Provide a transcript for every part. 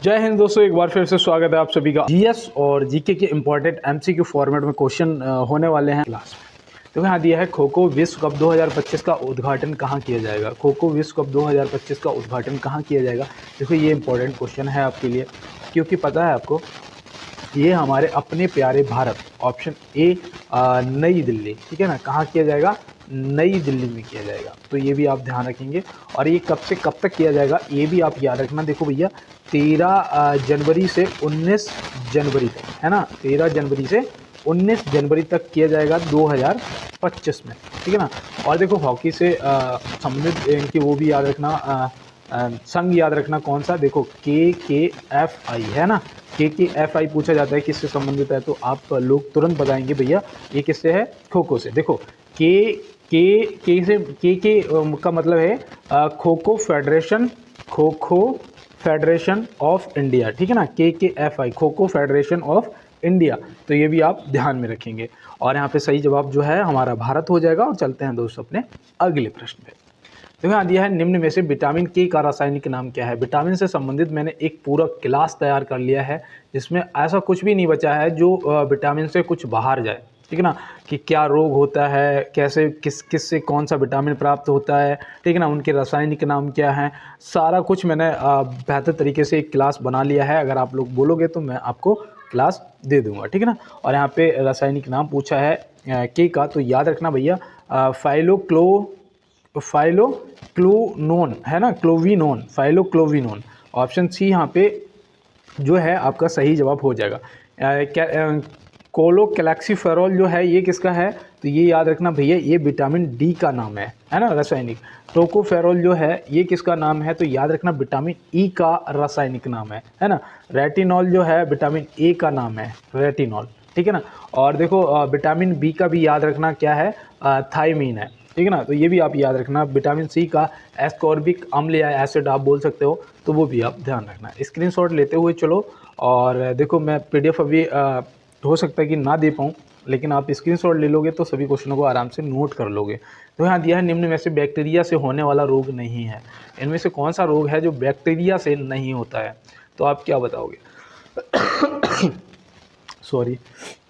जय हिंद दोस्तों, एक बार फिर से स्वागत है आप सभी का। जीएस और जीके के इंपॉर्टेंट एमसीक्यू फॉर्मेट में क्वेश्चन होने वाले हैं क्लास में। तो यहाँ दिया है खो खो विश्व कप 2025 का उद्घाटन कहाँ किया जाएगा। खो खो विश्व कप 2025 का उद्घाटन कहाँ किया जाएगा। देखो ये इंपॉर्टेंट क्वेश्चन है आपके लिए, क्योंकि पता है आपको ये हमारे अपने प्यारे भारत, ऑप्शन ए नई दिल्ली, ठीक है ना। कहाँ किया जाएगा? नई दिल्ली में किया जाएगा। तो ये भी आप ध्यान रखेंगे। और ये कब से कब तक किया जाएगा ये भी आप याद रखना। देखो भैया 13 जनवरी से 19 जनवरी तक, है ना। 13 जनवरी से 19 जनवरी तक किया जाएगा 2025 में, ठीक है ना। और देखो हॉकी से संबंधित इनकी वो भी याद रखना, संघ याद रखना कौन सा। देखो KKFI है ना। KKFI पूछा जाता है किससे संबंधित है, तो आप लोग तुरंत बताएंगे भैया ये किससे है, खो खो से। देखो के से के का मतलब है kho kho federation, kho kho federation of India, ठीक है ना। KKFI kho kho federation of India. तो ये भी आप ध्यान में रखेंगे। और यहाँ पे सही जवाब जो है हमारा भारत हो जाएगा। और चलते हैं दोस्तों अपने अगले प्रश्न पे। तो यहाँ दिया है निम्न में से विटामिन के का रासायनिक नाम क्या है। विटामिन से संबंधित मैंने एक पूरा क्लास तैयार कर लिया है, जिसमें ऐसा कुछ भी नहीं बचा है जो विटामिन से कुछ बाहर जाए, ठीक है ना। कि क्या रोग होता है, कैसे किस से कौन सा विटामिन प्राप्त होता है, ठीक है ना। उनके रासायनिक नाम क्या हैं, सारा कुछ मैंने बेहतर तरीके से एक क्लास बना लिया है। अगर आप लोग बोलोगे तो मैं आपको क्लास दे दूंगा, ठीक है ना। और यहाँ पे रासायनिक नाम पूछा है के का, तो याद रखना भैया फाइलोक्लोनोन है ना, क्लोविनोन, फाइलोक्लोविनोन। ऑप्शन सी यहाँ पे जो है आपका सही जवाब हो जाएगा। कोलोकैलेक्सीफेरॉल जो है ये किसका है, तो ये याद रखना भैया ये विटामिन डी का नाम है ना, रासायनिक। टोकोफेरॉल जो है ये किसका नाम है, तो याद रखना विटामिन ई का रासायनिक नाम है ना। रेटिनॉल जो है विटामिन ए का नाम है, रेटिनॉल, ठीक है ना। और देखो विटामिन बी का भी याद रखना क्या है, थायमीन है, ठीक है ना। तो ये भी आप याद रखना। विटामिन सी का एस्कॉर्बिक अम्ल या एसिड आप बोल सकते हो, तो वो भी आप ध्यान रखना। स्क्रीनशॉट लेते हुए चलो। और देखो मैं PDF अभी हो सकता है कि ना दे पाऊँ, लेकिन आप स्क्रीनशॉट ले लोगे तो सभी क्वेश्चनों को आराम से नोट कर लोगे। तो यहाँ दिया है निम्न में से बैक्टीरिया से होने वाला रोग नहीं है। इनमें से कौन सा रोग है जो बैक्टीरिया से नहीं होता है, तो आप क्या बताओगे। सॉरी,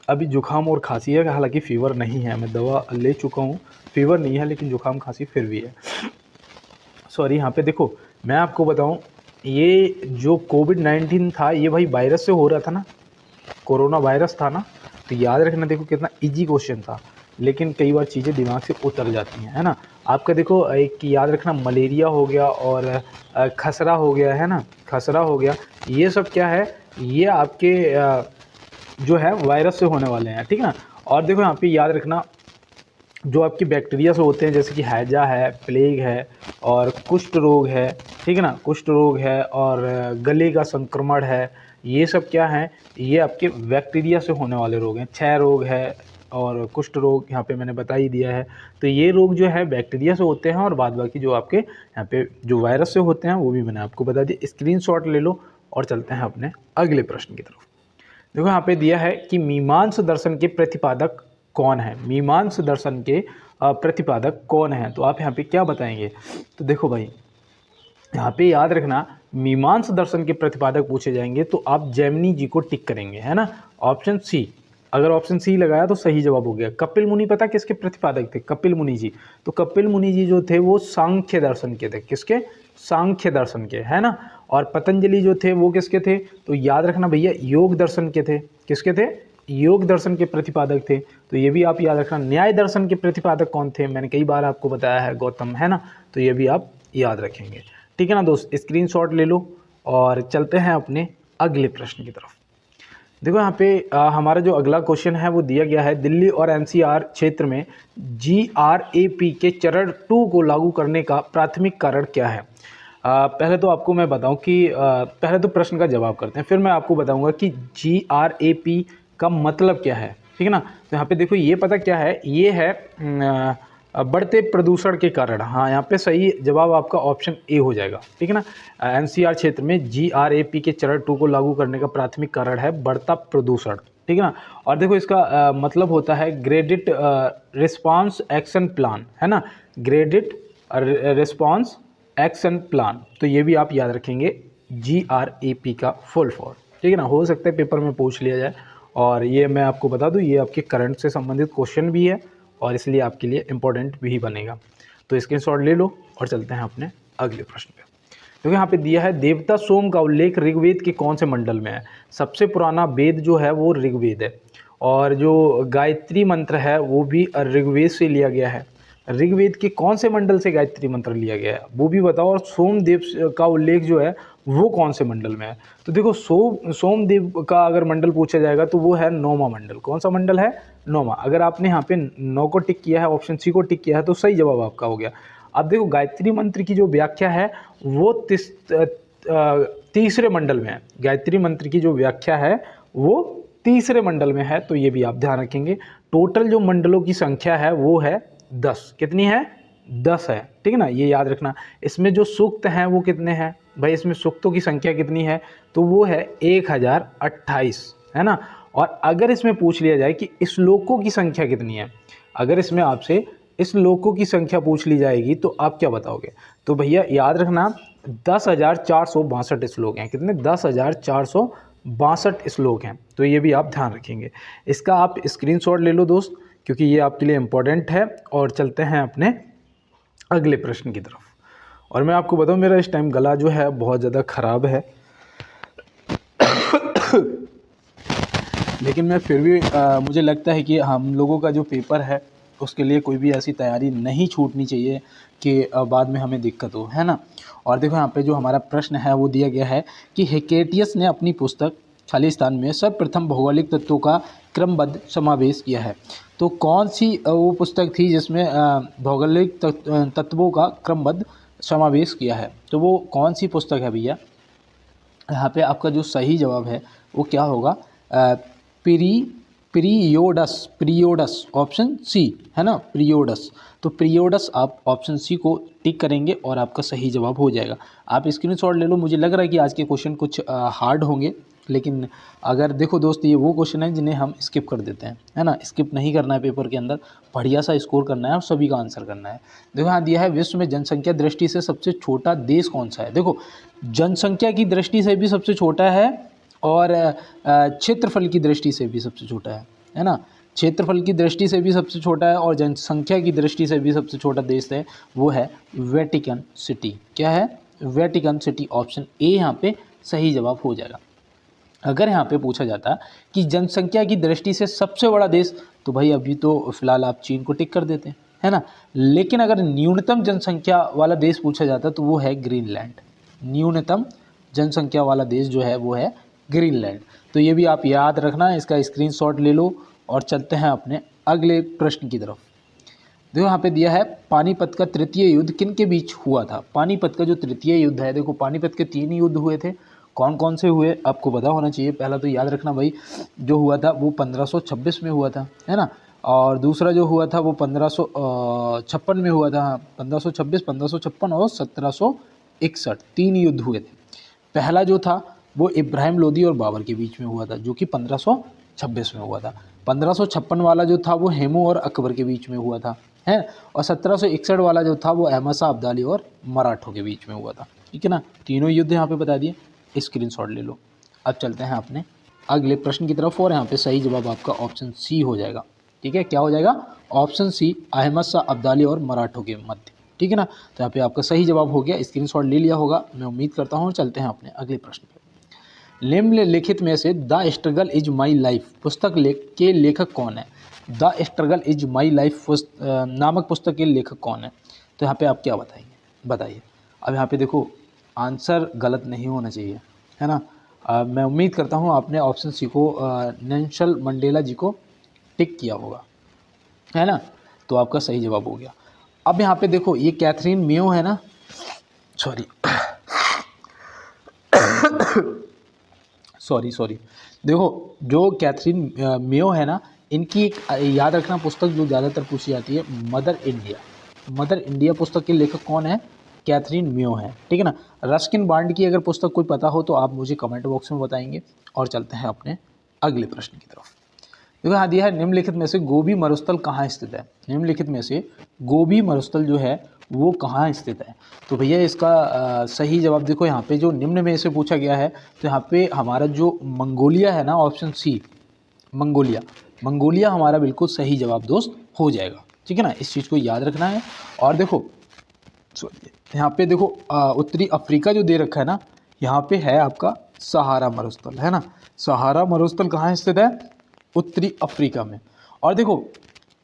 अभी जुकाम और खांसी है, हालांकि फीवर नहीं है, मैं दवा ले चुका हूँ, फीवर नहीं है, लेकिन जुकाम खांसी फिर भी है। सॉरी। यहाँ पे देखो मैं आपको बताऊँ, ये जो कोविड-19 था ये भाई वायरस से हो रहा था ना, कोरोना वायरस था ना। तो याद रखना, देखो कितना इजी क्वेश्चन था, लेकिन कई बार चीज़ें दिमाग से उतर जाती हैं, है ना। आपका देखो एक याद रखना, मलेरिया हो गया और खसरा हो गया, है ना, खसरा हो गया। ये सब क्या है, ये आपके जो है वायरस से होने वाले हैं, ठीक है ना। और देखो यहाँ पे याद रखना जो आपके बैक्टीरिया से होते हैं, जैसे कि हैजा है, प्लेग है और कुष्ठ रोग है, ठीक है ना, कुष्ठ रोग है और गले का संक्रमण है। ये सब क्या है, ये आपके बैक्टीरिया से होने वाले रोग हैं। क्षय रोग है और कुष्ठ रोग यहाँ पे मैंने बता ही दिया है। तो ये रोग जो है बैक्टीरिया से होते हैं, और बाद बाकी जो आपके यहाँ पे जो वायरस से होते हैं वो भी मैंने आपको बता दिया। स्क्रीनशॉट ले लो और चलते हैं अपने अगले प्रश्न की तरफ। देखो यहाँ पे दिया है कि मीमांस दर्शन के प्रतिपादक कौन है। मीमांस दर्शन के प्रतिपादक कौन है, तो आप यहाँ पे क्या बताएंगे। तो देखो भाई यहाँ पे याद रखना, मीमांस दर्शन के प्रतिपादक पूछे जाएंगे तो आप जैमिनी जी को टिक करेंगे, है ना। ऑप्शन सी, अगर ऑप्शन सी लगाया तो सही जवाब हो गया। कपिल मुनि पता किसके प्रतिपादक थे, कपिल मुनि जी। तो कपिल मुनि जी जो थे वो सांख्य दर्शन के थे, किसके, सांख्य दर्शन के, है ना। और पतंजलि जो थे वो किसके थे, तो याद रखना भैया योग दर्शन के थे। किसके थे, योग दर्शन के प्रतिपादक थे। तो ये भी आप याद रखना। न्याय दर्शन के प्रतिपादक कौन थे, मैंने कई बार आपको बताया है, गौतम, है ना। तो ये भी आप याद रखेंगे, ठीक है ना दोस्त। स्क्रीनशॉट ले लो और चलते हैं अपने अगले प्रश्न की तरफ। देखो यहाँ पे हमारा जो अगला क्वेश्चन है वो दिया गया है, दिल्ली और NCR क्षेत्र में GRAP के चरण 2 को लागू करने का प्राथमिक कारण क्या है। पहले तो आपको मैं बताऊं कि पहले तो प्रश्न का जवाब करते हैं, फिर मैं आपको बताऊंगा कि GRAP का मतलब क्या है, ठीक है ना। तो यहाँ पे देखो ये पता क्या है, ये है बढ़ते प्रदूषण के कारण। हाँ, यहाँ पे सही जवाब आपका ऑप्शन ए हो जाएगा, ठीक है ना। NCR क्षेत्र में GRAP के चरण 2 को लागू करने का प्राथमिक कारण है बढ़ता प्रदूषण, ठीक है ना। और देखो इसका मतलब होता है ग्रेडिट रिस्पांस एक्शन प्लान, है ना, ग्रेडिट रिस्पांस एक्शन प्लान। तो ये भी आप याद रखेंगे GRAP का फुल फॉर्म, ठीक है ना। हो सकता है पेपर में पूछ लिया जाए, और ये मैं आपको बता दूं ये आपके करंट से संबंधित क्वेश्चन भी है और इसलिए आपके लिए इम्पोर्टेंट भी बनेगा। तो स्क्रीनशॉट ले लो और चलते हैं अपने अगले प्रश्न पे। तो यहाँ पे दिया है देवता सोम का उल्लेख ऋग्वेद के कौन से मंडल में है। सबसे पुराना वेद जो है वो ऋग्वेद है, और जो गायत्री मंत्र है वो भी ऋग्वेद से लिया गया है। ऋग्वेद के कौन से मंडल से गायत्री मंत्र लिया गया है वो भी बताओ, और सोमदेव का उल्लेख जो है वो कौन से मंडल में है। तो देखो सोमदेव का अगर मंडल पूछा जाएगा तो वो है 9वां मंडल। कौन सा मंडल है? 9वां। अगर आपने यहाँ पे 9 को टिक किया है, ऑप्शन सी को टिक किया है, तो सही जवाब आपका हो गया। अब देखो गायत्री मंत्र की जो व्याख्या है वो तीसरे मंडल में है। गायत्री मंत्र की जो व्याख्या है वो तीसरे मंडल में है, तो ये भी आप ध्यान रखेंगे। टोटल जो मंडलों की संख्या है वो है 10। कितनी है? 10 है, ठीक है ना, ये याद रखना। इसमें जो सूक्त हैं वो कितने हैं भाई? इसमें सूक्तों की संख्या कितनी है? तो वो है 1028, है ना। और अगर इसमें पूछ लिया जाए कि श्लोकों की संख्या कितनी है, अगर इसमें आपसे श्लोकों की संख्या पूछ ली जाएगी तो आप क्या बताओगे? तो भैया याद रखना 10,462 श्लोक हैं। कितने? 10,462 श्लोक हैं। तो ये भी आप ध्यान रखेंगे। इसका आप स्क्रीनशॉट ले लो दोस्त, क्योंकि ये आपके लिए इम्पोर्टेंट है। और चलते हैं अपने अगले प्रश्न की तरफ। और मैं आपको बताऊं मेरा इस टाइम गला जो है बहुत ज़्यादा ख़राब है लेकिन मैं फिर भी मुझे लगता है कि हम लोगों का जो पेपर है उसके लिए कोई भी ऐसी तैयारी नहीं छूटनी चाहिए कि बाद में हमें दिक्कत हो, है ना। और देखो यहाँ पे जो हमारा प्रश्न है वो दिया गया है कि हेकेटियस ने अपनी पुस्तक खालिस्तान में सर्वप्रथम भौगोलिक तत्वों का क्रमबद्ध समावेश किया है। तो कौन सी वो पुस्तक थी जिसमें भौगोलिक तत्वों का क्रमबद्ध समावेश किया है? तो वो कौन सी पुस्तक है भैया? यहाँ पे आपका जो सही जवाब है वो क्या होगा? पीरियोडस, ऑप्शन सी, है ना, पीरियोडस। तो पीरियोडस आप ऑप्शन सी को टिक करेंगे और आपका सही जवाब हो जाएगा। आप स्क्रीनशॉट ले लो। मुझे लग रहा है कि आज के क्वेश्चन कुछ हार्ड होंगे, लेकिन अगर देखो दोस्त ये वो क्वेश्चन है जिन्हें हम स्किप कर देते हैं, है ना। स्किप नहीं करना है, पेपर के अंदर बढ़िया सा स्कोर करना है और सभी का आंसर करना है। देखो यहाँ दिया है विश्व में जनसंख्या दृष्टि से सबसे छोटा देश कौन सा है। देखो जनसंख्या की दृष्टि से भी सबसे छोटा है और क्षेत्रफल की दृष्टि से भी सबसे छोटा है ना। क्षेत्रफल की दृष्टि से भी सबसे छोटा है और जनसंख्या की दृष्टि से भी सबसे छोटा देश है वो है वेटिकन सिटी। क्या है? Vatican city. ऑप्शन ए यहाँ पे सही जवाब हो जाएगा। अगर यहाँ पे पूछा जाता कि जनसंख्या की दृष्टि से सबसे बड़ा देश, तो भाई अभी तो फिलहाल आप चीन को टिक कर देते हैं, है ना। लेकिन अगर न्यूनतम जनसंख्या वाला देश पूछा जाता तो वो है ग्रीनलैंड। न्यूनतम जनसंख्या वाला देश जो है वो है ग्रीनलैंड। तो ये भी आप याद रखना, इसका स्क्रीनशॉट ले लो और चलते हैं अपने अगले प्रश्न की तरफ। देखो यहाँ पे दिया है पानीपत का तृतीय युद्ध किन के बीच हुआ था। पानीपत का जो तृतीय युद्ध है, देखो पानीपत के 3 युद्ध हुए थे। कौन कौन से हुए आपको पता होना चाहिए। पहला तो याद रखना भाई, जो हुआ था वो 1526 में हुआ था, है ना। और दूसरा जो हुआ था वो 1556 में हुआ था। 1526, 1556 और 1761, 3 युद्ध हुए थे। पहला जो था वो इब्राहिम लोदी और बाबर के बीच में हुआ था, जो कि 1526 में हुआ था। 1556 वाला जो था वो हेमू और अकबर के बीच में हुआ था, है। और 1761 वाला जो था वो अहमद शाह अब्दाली और मराठों के बीच में हुआ था, ठीक है ना। तीनों युद्ध यहाँ पे बता दिए, स्क्रीनशॉट ले लो। अब चलते हैं अपने अगले प्रश्न की तरफ और यहाँ पे सही जवाब आपका ऑप्शन सी हो जाएगा, ठीक है। क्या हो जाएगा? ऑप्शन सी, अहमद शाह अब्दाली और मराठों के मध्य, ठीक है ना। तो यहाँ पे आपका सही जवाब हो गया, स्क्रीनशॉट ले लिया होगा मैं उम्मीद करता हूँ। चलते हैं अपने अगले प्रश्न पे। निम्नलिखित में से the struggle is my life पुस्तक के लेखक कौन है। The struggle is my life नामक पुस्तक के लेखक कौन है? तो यहाँ पे आप क्या बताएंगे, बताइए। अब यहाँ पे देखो आंसर गलत नहीं होना चाहिए, है ना। मैं उम्मीद करता हूँ आपने ऑप्शन सी को नेल्सन मंडेला जी को टिक किया होगा, है ना। तो आपका सही जवाब हो गया। अब यहाँ पे देखो ये कैथरीन मेयो है ना, सॉरी देखो जो कैथरीन मेयो है ना, इनकी एक याद रखना पुस्तक जो ज़्यादातर पूछी जाती है, मदर इंडिया पुस्तक के लेखक कौन है? कैथरीन मेयो है, ठीक है ना। रस्किन बॉन्ड की अगर पुस्तक कोई पता हो तो आप मुझे कमेंट बॉक्स में बताएंगे। और चलते हैं अपने अगले प्रश्न की तरफ। देखो यहाँ दिया है निम्नलिखित में से गोबी मरुस्थल कहाँ स्थित है। निम्नलिखित में से गोबी मरुस्थल जो है वो कहाँ स्थित है? तो भैया इसका सही जवाब देखो यहाँ पे जो निम्न में से पूछा गया है, तो यहाँ पे हमारा जो मंगोलिया है ना, ऑप्शन सी मंगोलिया, मंगोलिया हमारा बिल्कुल सही जवाब दोस्त हो जाएगा। ठीक है ना, इस चीज़ को याद रखना है। और देखो यहाँ पे देखो उत्तरी अफ्रीका जो दे रखा है ना, यहाँ पे है आपका सहारा मरुस्थल, है ना। सहारा मरुस्थल कहाँ स्थित है? उत्तरी अफ्रीका में। और देखो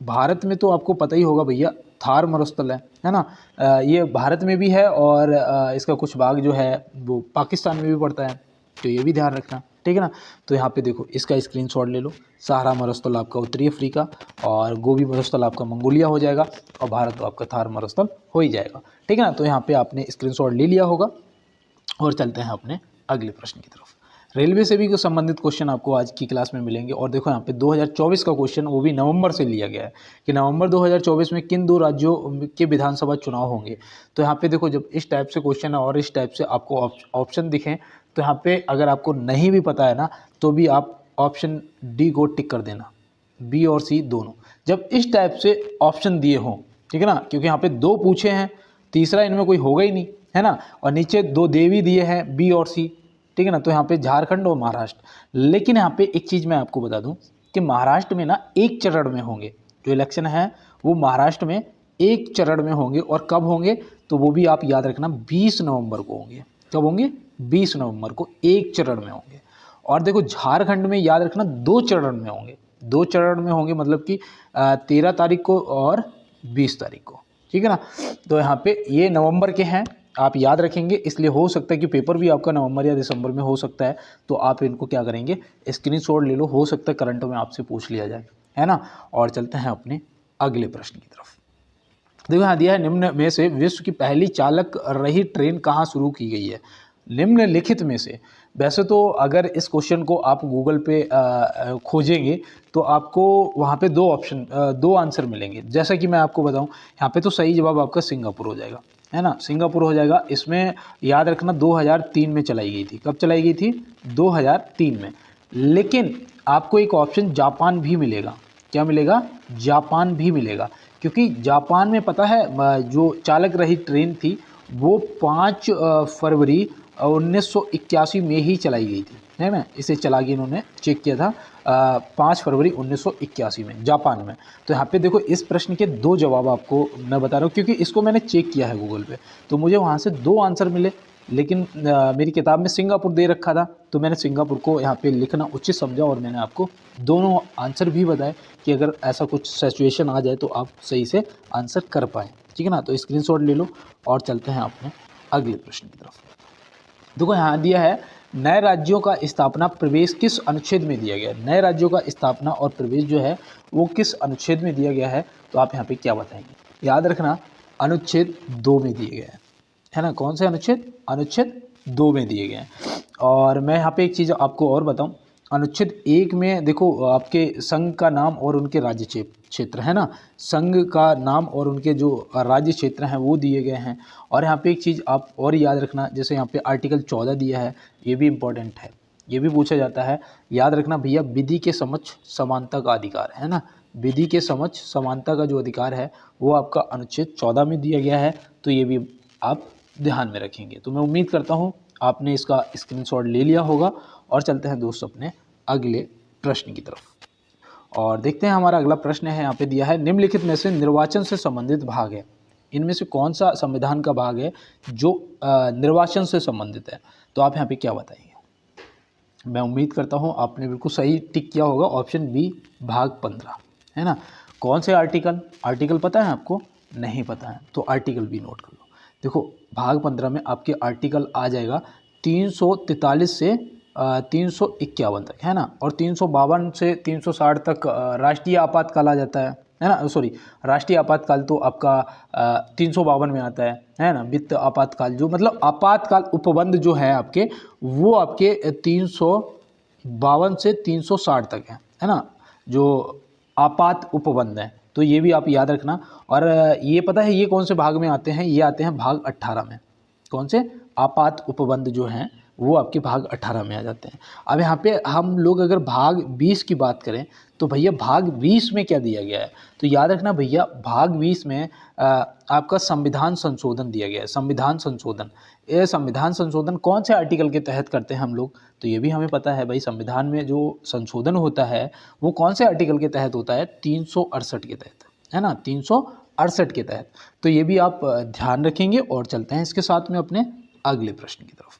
भारत में तो आपको पता ही होगा भैया, थार मरुस्थल है ना। ये भारत में भी है और इसका कुछ भाग जो है वो पाकिस्तान में भी पड़ता है, तो ये भी ध्यान रखना। ठीक है ना, तो यहाँ पे देखो इसका स्क्रीनशॉट ले लो। सहारा मरुस्थल आपका उत्तरी अफ्रीका और गोबी मरुस्थल आपका मंगोलिया हो जाएगा और भारत तो आपका थार मरुस्थल हो ही जाएगा। ठीक है ना, तो यहाँ पे आपने स्क्रीनशॉट ले लिया होगा। और चलते हैं अपने अगले प्रश्न की तरफ। रेलवे से भी कुछ संबंधित क्वेश्चन आपको आज की क्लास में मिलेंगे। और देखो यहाँ पे 2024 का क्वेश्चन, वो भी नवंबर से लिया गया है कि नवंबर 2024 में किन 2 राज्यों के विधानसभा चुनाव होंगे। तो यहाँ पे देखो जब इस टाइप से क्वेश्चन है और इस टाइप से आपको ऑप्शन दिखें, तो यहाँ पे अगर आपको नहीं भी पता है ना, तो भी आप ऑप्शन डी को टिक कर देना, बी और सी दोनों, जब इस टाइप से ऑप्शन दिए हों। ठीक है ना, क्योंकि यहाँ पे 2 पूछे हैं, तीसरा इनमें कोई होगा ही नहीं, है ना। और नीचे 2 देवी दिए हैं, बी और सी। ठीक है ना, तो यहाँ पे झारखंड और महाराष्ट्र। लेकिन यहाँ पे एक चीज़ मैं आपको बता दूं कि महाराष्ट्र में ना एक चरण में होंगे, जो इलेक्शन है वो महाराष्ट्र में एक चरण में होंगे। और कब होंगे, तो वो भी आप याद रखना 20 नवंबर को होंगे। कब होंगे? 20 नवंबर को एक चरण में होंगे। और देखो झारखंड में याद रखना 2 चरण में होंगे, 2 चरण में होंगे, मतलब कि 13 तारीख को और 20 तारीख को। ठीक है ना, तो यहाँ पे ये नवंबर के हैं, आप याद रखेंगे। इसलिए हो सकता है कि पेपर भी आपका नवंबर या दिसंबर में हो सकता है, तो आप इनको क्या करेंगे, स्क्रीनशॉट ले लो, हो सकता है करंट में आपसे पूछ लिया जाए, है ना। और चलते हैं अपने अगले प्रश्न की तरफ। देखो यहाँ दिया है, निम्न में से विश्व की पहली चालक रहित ट्रेन कहाँ शुरू की गई है? निम्नलिखित में से। वैसे तो अगर इस क्वेश्चन को आप गूगल पे खोजेंगे तो आपको वहाँ पे 2 आंसर मिलेंगे। जैसा कि मैं आपको बताऊँ, यहाँ पे तो सही जवाब आपका सिंगापुर हो जाएगा, है ना, सिंगापुर हो जाएगा। इसमें याद रखना 2003 में चलाई गई थी। कब चलाई गई थी? 2003 में। लेकिन आपको एक ऑप्शन जापान भी मिलेगा। क्या मिलेगा? जापान भी मिलेगा, क्योंकि जापान में पता है जो चालक रहित ट्रेन थी वो 5 फरवरी 1981 में ही चलाई गई थी, है ना। इसे चला के इन्होंने चेक किया था 5 फरवरी 1981 में जापान में। तो यहाँ पे देखो इस प्रश्न के 2 जवाब आपको मैं बता रहा हूँ, क्योंकि इसको मैंने चेक किया है गूगल पे, तो मुझे वहाँ से 2 आंसर मिले। लेकिन मेरी किताब में सिंगापुर दे रखा था, तो मैंने सिंगापुर को यहाँ पे लिखना उचित समझा और मैंने आपको दोनों आंसर भी बताए कि अगर ऐसा कुछ सिचुएशन आ जाए तो आप सही से आंसर कर पाएँ। ठीक है ना, तो स्क्रीनशॉट ले लो और चलते हैं अपने अगले प्रश्न की तरफ। देखो यहाँ दिया है, नए राज्यों का स्थापना प्रवेश किस अनुच्छेद में दिया गया है? नए राज्यों का स्थापना और प्रवेश जो है वो किस अनुच्छेद में दिया गया है? तो आप यहाँ पे क्या बताएंगे? याद रखना अनुच्छेद 2 में दिए गए हैं, है ना। कौन से अनुच्छेद? अनुच्छेद 2 में दिए गए हैं। और मैं यहाँ पे एक चीज़ आपको और बताऊँ, अनुच्छेद 1 में देखो आपके संघ का नाम और उनके राज्य क्षेत्र, है ना, संघ का नाम और उनके जो राज्य क्षेत्र हैं वो दिए गए हैं। और यहाँ पे एक चीज़ आप और याद रखना, जैसे यहाँ पे आर्टिकल 14 दिया है, ये भी इम्पोर्टेंट है, ये भी पूछा जाता है। याद रखना भैया, विधि के समक्ष समानता का अधिकार, है ना, विधि के समक्ष समानता का जो अधिकार है वो आपका अनुच्छेद 14 में दिया गया है। तो ये भी आप ध्यान में रखेंगे। तो मैं उम्मीद करता हूँ आपने इसका स्क्रीनशॉट ले लिया होगा। और चलते हैं दोस्तों अपने अगले प्रश्न की तरफ और देखते हैं हमारा अगला प्रश्न है। यहाँ पे दिया है, निम्नलिखित में से निर्वाचन से संबंधित भाग है, इनमें से कौन सा संविधान का भाग है जो निर्वाचन से संबंधित है? तो आप यहाँ पे क्या बताएंगे? मैं उम्मीद करता हूँ आपने बिल्कुल सही टिक किया होगा, ऑप्शन बी भाग 15, है ना। कौन से आर्टिकल पता है आपको? नहीं पता है तो आर्टिकल भी नोट कर लो। देखो भाग 15 में आपके आर्टिकल आ जाएगा 343 से 351 तक, है ना। और 352 से 360 तक राष्ट्रीय आपातकाल आ जाता है ना। सॉरी, राष्ट्रीय आपातकाल तो आपका 352 में आता है ना। वित्त आपातकाल जो मतलब आपातकाल उपबंध जो है आपके, वो आपके 352 से 360 तक है ना, जो आपात उपबंध है। तो ये भी आप याद रखना। और ये पता है ये कौन से भाग में आते हैं? ये आते हैं भाग 18 में। कौन से? आपात उपबंध जो हैं वो आपके भाग 18 में आ जाते हैं। अब यहाँ पे हम लोग अगर भाग 20 की बात करें तो भैया भाग 20 में क्या दिया गया है, तो याद रखना भैया भाग 20 में आपका संविधान संशोधन दिया गया है। संविधान संशोधन, ये संविधान संशोधन कौन से आर्टिकल के तहत करते हैं हम लोग, तो ये भी हमें पता है भाई, संविधान में जो संशोधन होता है वो कौन से आर्टिकल के तहत होता है, 368 के तहत, है ना, 368 के तहत। तो ये भी आप ध्यान रखेंगे। और चलते हैं इसके साथ में अपने अगले प्रश्न की तरफ।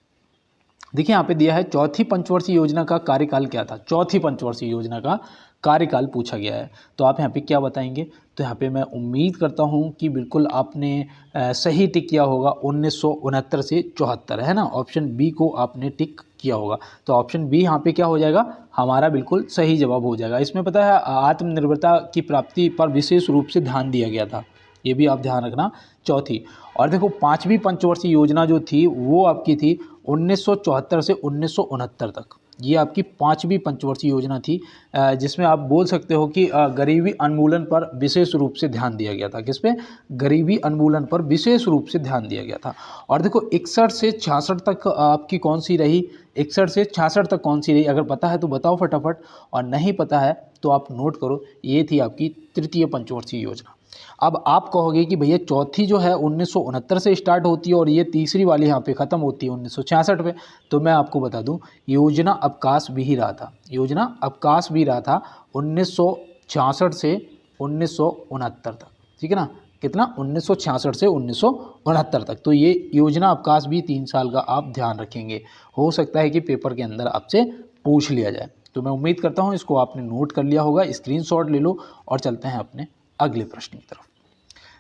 देखिए यहाँ पे दिया है चौथी पंचवर्षीय योजना का कार्यकाल क्या था। चौथी पंचवर्षीय योजना का कार्यकाल पूछा गया है, तो आप यहाँ पे क्या बताएंगे, तो यहाँ पे मैं उम्मीद करता हूँ कि बिल्कुल आपने सही टिक किया होगा, 1969 से 74, है ना। ऑप्शन बी को आपने टिक किया होगा, तो ऑप्शन बी यहाँ पे क्या हो जाएगा, हमारा बिल्कुल सही जवाब हो जाएगा। इसमें पता है आत्मनिर्भरता की प्राप्ति पर विशेष रूप से ध्यान दिया गया था, ये भी आप ध्यान रखना, चौथी। और देखो पाँचवीं पंचवर्षीय योजना जो थी वो आपकी थी 1974 से 1969 तक, ये आपकी पाँचवीं पंचवर्षीय योजना थी, जिसमें आप बोल सकते हो कि गरीबी उन्मूलन पर विशेष रूप से ध्यान दिया गया था। किस पे, गरीबी उन्मूलन पर विशेष रूप से ध्यान दिया गया था। और देखो 61 से 66 तक आपकी कौन सी रही, 61 से 66 तक कौन सी रही, अगर पता है तो बताओ फटाफट, और नहीं पता है तो आप नोट करो, ये थी आपकी तृतीय पंचवर्षीय योजना। अब आप कहोगे कि भैया चौथी जो है 1969 से स्टार्ट होती है और ये तीसरी वाली यहाँ पे ख़त्म होती है 1966 में, तो मैं आपको बता दूं योजना अवकाश भी ही रहा था, योजना अवकाश भी रहा था 1966 से 1969 तक, ठीक है ना, कितना, 1966 से 1969 तक। तो ये योजना अवकाश भी 3 साल का आप ध्यान रखेंगे, हो सकता है कि पेपर के अंदर आपसे पूछ लिया जाए। तो मैं उम्मीद करता हूँ इसको आपने नोट कर लिया होगा, स्क्रीनशॉट ले लो और चलते हैं अपने अगले प्रश्न की तरफ।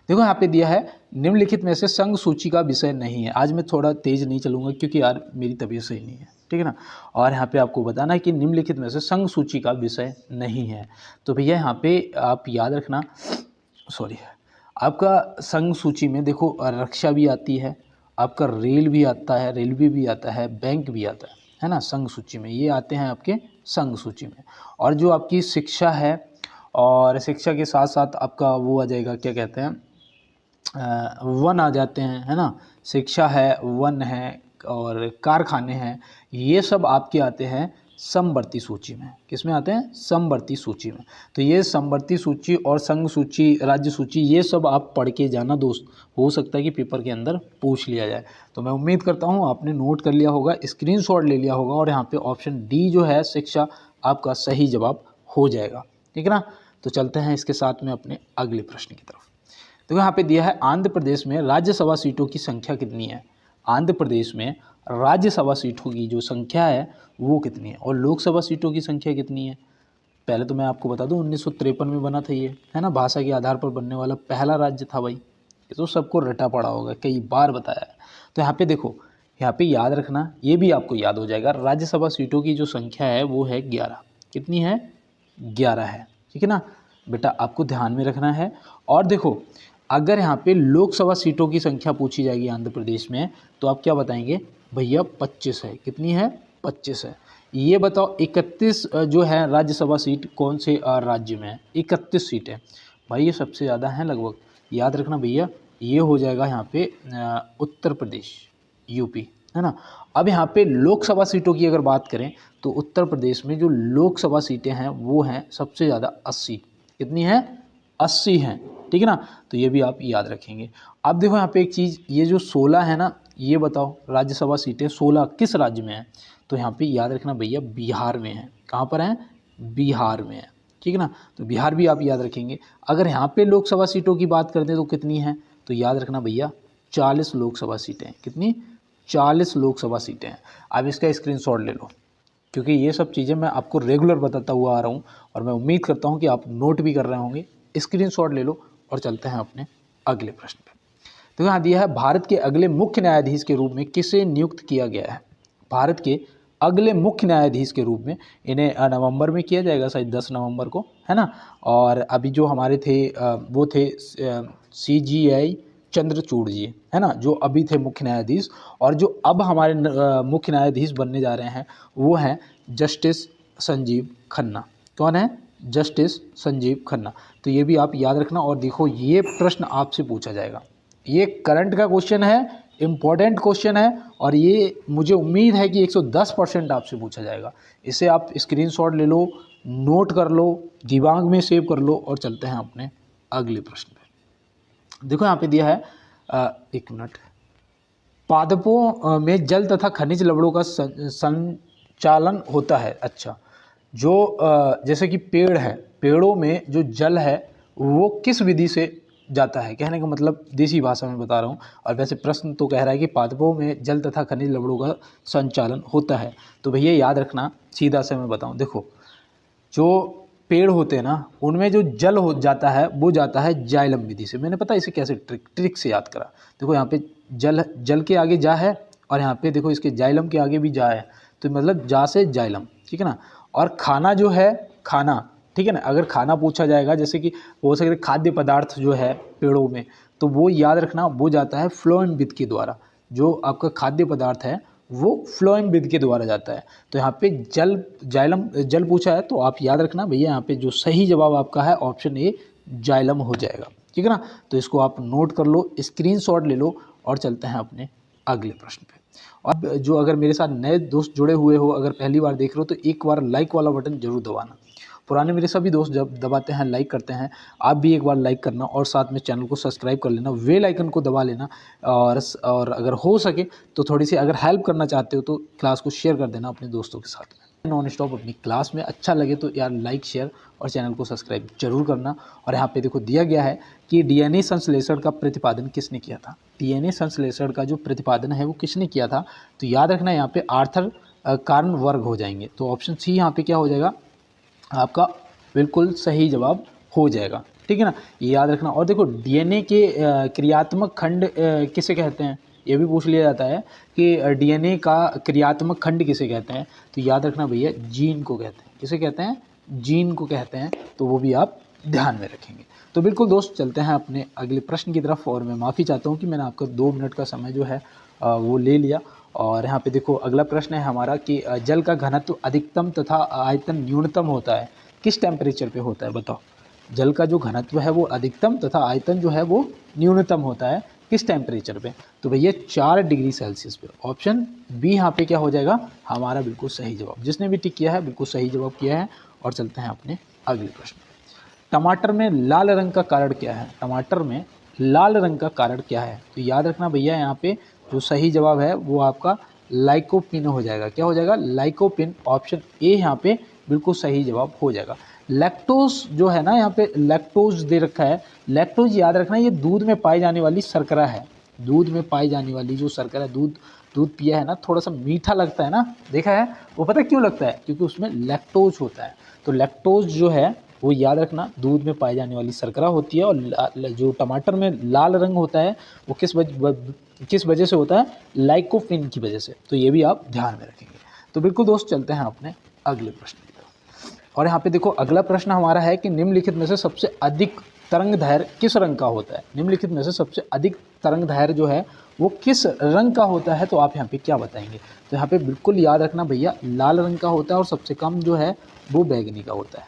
देखो यहाँ पे दिया है निम्नलिखित में से संघ सूची का विषय नहीं है। आज मैं थोड़ा तेज नहीं चलूँगा क्योंकि यार मेरी तबीयत सही नहीं है, ठीक है ना। और यहाँ पे आपको बताना है कि निम्नलिखित में से संघ सूची का विषय नहीं है। तो भैया यहाँ पे आप याद रखना, सॉरी, आपका संघ सूची में देखो रक्षा भी आती है, आपका रेल भी आता है, रेलवे भी आता है, बैंक भी आता है ना, संघ सूची में ये आते हैं आपके संघ सूची में। और जो आपकी शिक्षा है, और शिक्षा के साथ साथ आपका वो आ जाएगा, क्या कहते हैं, वन आ जाते हैं, है ना, शिक्षा है, वन है और कारखाने हैं, ये सब आपके आते हैं समवर्ती सूची में। किस में आते हैं, समवर्ती सूची में। तो ये समवर्ती सूची और संघ सूची, राज्य सूची, ये सब आप पढ़ के जाना दोस्त, हो सकता है कि पेपर के अंदर पूछ लिया जाए। तो मैं उम्मीद करता हूँ आपने नोट कर लिया होगा, स्क्रीनशॉट ले लिया होगा, और यहाँ पे ऑप्शन डी जो है शिक्षा आपका सही जवाब हो जाएगा, ठीक है ना। तो चलते हैं इसके साथ में अपने अगले प्रश्न की तरफ। तो यहाँ पे दिया है आंध्र प्रदेश में राज्यसभा सीटों की संख्या कितनी है। आंध्र प्रदेश में राज्यसभा सीटों की जो संख्या है वो कितनी है, और लोकसभा सीटों की संख्या कितनी है। पहले तो मैं आपको बता दूं 1953 में बना था ये, है ना, भाषा के आधार पर बनने वाला पहला राज्य था भाई, ये तो सबको रटा पड़ा होगा, कई बार बताया है। तो यहाँ पे देखो, यहाँ पे याद रखना, ये भी आपको याद हो जाएगा, राज्यसभा सीटों की जो संख्या है वो है 11। कितनी है, 11 है, ठीक है ना बेटा, आपको ध्यान में रखना है। और देखो अगर यहाँ पे लोकसभा सीटों की संख्या पूछी जाएगी आंध्र प्रदेश में, तो आप क्या बताएंगे, भैया 25 है। कितनी है, 25 है। ये बताओ 31 जो है राज्यसभा सीट कौन से राज्य में है, 31 सीटें भाई, ये सबसे ज़्यादा हैं लगभग, याद रखना भैया, ये हो जाएगा यहाँ पे उत्तर प्रदेश, यूपी, है ना। अब यहाँ पे लोकसभा सीटों की अगर बात करें तो उत्तर प्रदेश में जो लोकसभा सीटें हैं वो हैं सबसे ज़्यादा 80। कितनी है, 80 हैं, ठीक है ना। तो ये भी आप याद रखेंगे। अब देखो यहाँ पे एक चीज़, ये जो 16 है ना, ये बताओ राज्यसभा सीटें 16 किस राज्य में है, तो यहाँ पे याद रखना भैया बिहार में है। कहाँ पर है, बिहार में है, ठीक है ना। तो बिहार भी आप याद रखेंगे। अगर यहाँ पे लोकसभा सीटों की बात करते हैं तो कितनी है, तो याद रखना भैया 40 लोकसभा सीटें। कितनी, 40 लोकसभा सीटें हैं। अब इसका स्क्रीनशॉट ले लो, क्योंकि ये सब चीज़ें मैं आपको रेगुलर बताता हुआ आ रहा हूँ, और मैं उम्मीद करता हूँ कि आप नोट भी कर रहे होंगे। स्क्रीनशॉट ले लो और चलते हैं अपने अगले प्रश्न पे। तो यहाँ दिया है भारत के अगले मुख्य न्यायाधीश के रूप में किसे नियुक्त किया गया है। भारत के अगले मुख्य न्यायाधीश के रूप में इन्हें नवंबर में किया जाएगा, शायद 10 नवंबर को, है ना। और अभी जो हमारे थे वो थे CGI चंद्रचूड़ जी, है ना, जो अभी थे मुख्य न्यायाधीश, और जो अब हमारे मुख्य न्यायाधीश बनने जा रहे हैं वो हैं जस्टिस संजीव खन्ना। कौन है, जस्टिस संजीव खन्ना। तो ये भी आप याद रखना। और देखो ये प्रश्न आपसे पूछा जाएगा, ये करंट का क्वेश्चन है, इम्पॉर्टेंट क्वेश्चन है और ये मुझे उम्मीद है कि 110% आपसे पूछा जाएगा। इसे आप स्क्रीनशॉट ले लो, नोट कर लो, दिमाग में सेव कर लो और चलते हैं अपने अगले प्रश्न पे। देखो यहाँ पे दिया है 1 मिनट, पादपों में जल तथा खनिज लवणों का संचालन होता है। अच्छा, जो जैसे कि पेड़ है, पेड़ों में जो जल है वो किस विधि से जाता है, कहने का मतलब देसी भाषा में बता रहा हूँ। और वैसे प्रश्न तो कह रहा है कि पादपों में जल तथा खनिज लवणों का संचालन होता है। तो भैया याद रखना, सीधा से मैं बताऊँ, देखो जो पेड़ होते हैं ना उनमें जो जल हो जाता है वो जाता है जाइलम विधि से। मैंने पता इसे कैसे ट्रिक से याद करा। देखो यहाँ पे जल के आगे जा है और यहाँ पे देखो इसके जाइलम के आगे भी जा है, तो मतलब जा से जाइलम, ठीक है ना। और खाना जो है, खाना, ठीक है ना, अगर खाना पूछा जाएगा जैसे कि हो सकता है खाद्य पदार्थ जो है पेड़ों में, तो वो याद रखना वो जाता है फ्लोएम विधि के द्वारा। जो आपका खाद्य पदार्थ है वो फ्लोएम विधि के द्वारा जाता है। तो यहाँ पे जल पूछा है तो आप याद रखना भैया, यहाँ पे जो सही जवाब आपका है ऑप्शन ए जाइलम हो जाएगा, ठीक है ना। तो इसको आप नोट कर लो, स्क्रीनशॉट ले लो और चलते हैं अपने अगले प्रश्न पे। अब जो अगर मेरे साथ नए दोस्त जुड़े हुए हो, अगर पहली बार देख रहे हो तो एक बार लाइक वाला बटन जरूर दबाना। पुराने मेरे सभी दोस्त जब दबाते हैं, लाइक करते हैं, आप भी एक बार लाइक करना और साथ में चैनल को सब्सक्राइब कर लेना, बेल आइकन को दबा लेना। और अगर हो सके तो थोड़ी सी अगर हेल्प करना चाहते हो तो क्लास को शेयर कर देना अपने दोस्तों के साथ में। नॉन स्टॉप अपनी क्लास में अच्छा लगे तो यार लाइक, शेयर और चैनल को सब्सक्राइब जरूर करना। और यहाँ पे देखो दिया गया है कि डीएनए संश्लेषण का प्रतिपादन किसने किया था। डीएनए संश्लेषण का जो प्रतिपादन है वो किसने किया था, तो याद रखना यहाँ पे आर्थर कार्नवर्ग हो जाएंगे। तो ऑप्शन सी यहाँ पे क्या हो जाएगा आपका, बिल्कुल सही जवाब हो जाएगा, ठीक है ना, ये याद रखना। और देखो डीएनए के क्रियात्मक खंड किसे कहते हैं, ये भी पूछ लिया जाता है कि डीएनए का क्रियात्मक खंड किसे कहते हैं, तो याद रखना भैया जीन को कहते हैं। किसे कहते हैं, जीन को कहते हैं, तो वो भी आप ध्यान में रखेंगे। तो बिल्कुल दोस्त चलते हैं अपने अगले प्रश्न की तरफ। और मैं माफ़ी चाहता हूँ कि मैंने आपका 2 मिनट का समय जो है वो ले लिया। और यहाँ पे देखो अगला प्रश्न है हमारा कि जल का घनत्व अधिकतम तथा आयतन न्यूनतम होता है किस टेम्परेचर पे होता है, बताओ। जल का जो घनत्व है वो अधिकतम तथा आयतन जो है वो न्यूनतम होता है किस टेम्परेचर पे, तो भैया 4 डिग्री सेल्सियस पे। ऑप्शन बी यहाँ पे क्या हो जाएगा हमारा बिल्कुल सही जवाब। जिसने भी टिक किया है बिल्कुल सही जवाब किया है। और चलते हैं अपने अगले प्रश्न। टमाटर में लाल रंग का कारण क्या है, टमाटर में लाल रंग का कारण क्या है, तो याद रखना भैया यहाँ पे जो सही जवाब है वो आपका लाइकोपिन हो जाएगा। क्या हो जाएगा, लाइकोपिन। ऑप्शन ए यहाँ पे बिल्कुल सही जवाब हो जाएगा। लैक्टोज जो है ना, यहाँ पे लैक्टोज दे रखा है। लैक्टोज याद रखना ये दूध में पाई जाने वाली शर्करा है। दूध में पाई जाने वाली जो शर्करा, दूध पिया है ना, थोड़ा सा मीठा लगता है ना, देखा है वो, पता क्यों लगता है, क्योंकि उसमें लैक्टोज होता है। तो लैक्टोज जो है वो याद रखना दूध में पाई जाने वाली शर्करा होती है। और जो टमाटर में लाल रंग होता है वो किस वजह से होता है, लाइकोपिन की वजह से। तो ये भी आप ध्यान में रखेंगे। तो बिल्कुल दोस्त चलते हैं अपने अगले प्रश्न की तरफ। और यहाँ पे देखो अगला प्रश्न हमारा है कि निम्नलिखित में से सबसे अधिक तरंगदैर्घ्य किस रंग का होता है। निम्नलिखित में से सबसे अधिक तरंगदैर्घ्य जो है वो किस रंग का होता है, तो आप यहाँ पे क्या बताएंगे। तो यहाँ पे बिल्कुल याद रखना भैया लाल रंग का होता है और सबसे कम जो है वो बैगनी का होता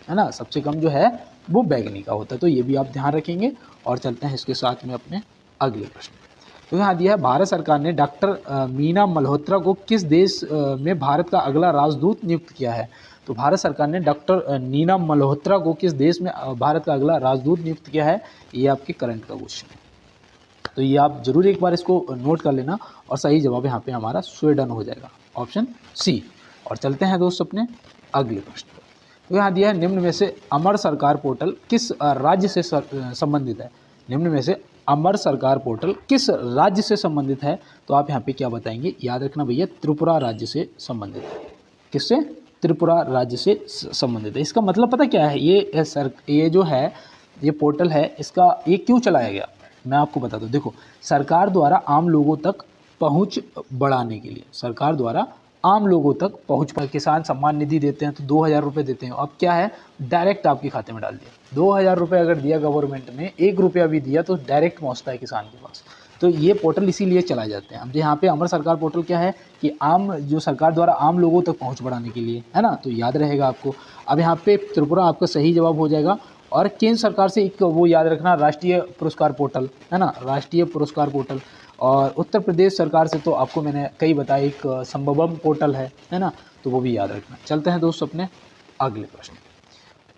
है ना, सबसे कम जो है वो बैगनी का होता है। तो ये भी आप ध्यान रखेंगे। और चलते हैं इसके साथ में अपने अगले प्रश्न। तो यहाँ दिया है भारत सरकार ने डॉक्टर मीना मल्होत्रा को किस देश में भारत का अगला राजदूत नियुक्त किया है। तो भारत सरकार ने डॉक्टर नीना मल्होत्रा को किस देश में भारत का अगला राजदूत नियुक्त किया है, ये आपके करंट का क्वेश्चन है। तो ये आप जरूर एक बार इसको नोट कर लेना। और सही जवाब यहाँ पे हमारा स्वीडन हो जाएगा, ऑप्शन सी। और चलते हैं दोस्त अपने अगले प्रश्न पर। तो यहाँ दिया है निम्न में से अमर सरकार पोर्टल किस राज्य से संबंधित है। निम्न में से अमर सरकार पोर्टल किस राज्य से संबंधित है, तो आप यहाँ पे क्या बताएंगे। याद रखना भैया त्रिपुरा राज्य से संबंधित है। किससे, त्रिपुरा राज्य से संबंधित है। इसका मतलब पता क्या है, ये जो है ये पोर्टल है, इसका ये क्यों चलाया गया मैं आपको बता दूं। देखो सरकार द्वारा आम लोगों तक पहुंच बढ़ाने के लिए, सरकार द्वारा आम लोगों तक पहुंच पर किसान सम्मान निधि देते हैं तो 2000 रुपये देते हैं। अब क्या है, डायरेक्ट आपके खाते में डाल दिया। 2000 रुपये अगर दिया गवर्नमेंट ने, 1 रुपया भी दिया तो डायरेक्ट पहुंचता है किसान के पास। तो ये पोर्टल इसीलिए चलाए जाते हैं। अब यहाँ पे अमर सरकार पोर्टल क्या है कि आम जो सरकार द्वारा आम लोगों तक पहुँच बढ़ाने के लिए है ना, तो याद रहेगा आपको। अब यहाँ पे त्रिपुरा आपका सही जवाब हो जाएगा। और केंद्र सरकार से एक वो याद रखना राष्ट्रीय पुरस्कार पोर्टल है ना, राष्ट्रीय पुरस्कार पोर्टल। और उत्तर प्रदेश सरकार से तो आपको मैंने कई बताया, एक संभवम पोर्टल है ना, तो वो भी याद रखना। चलते हैं दोस्तों अपने अगले प्रश्न।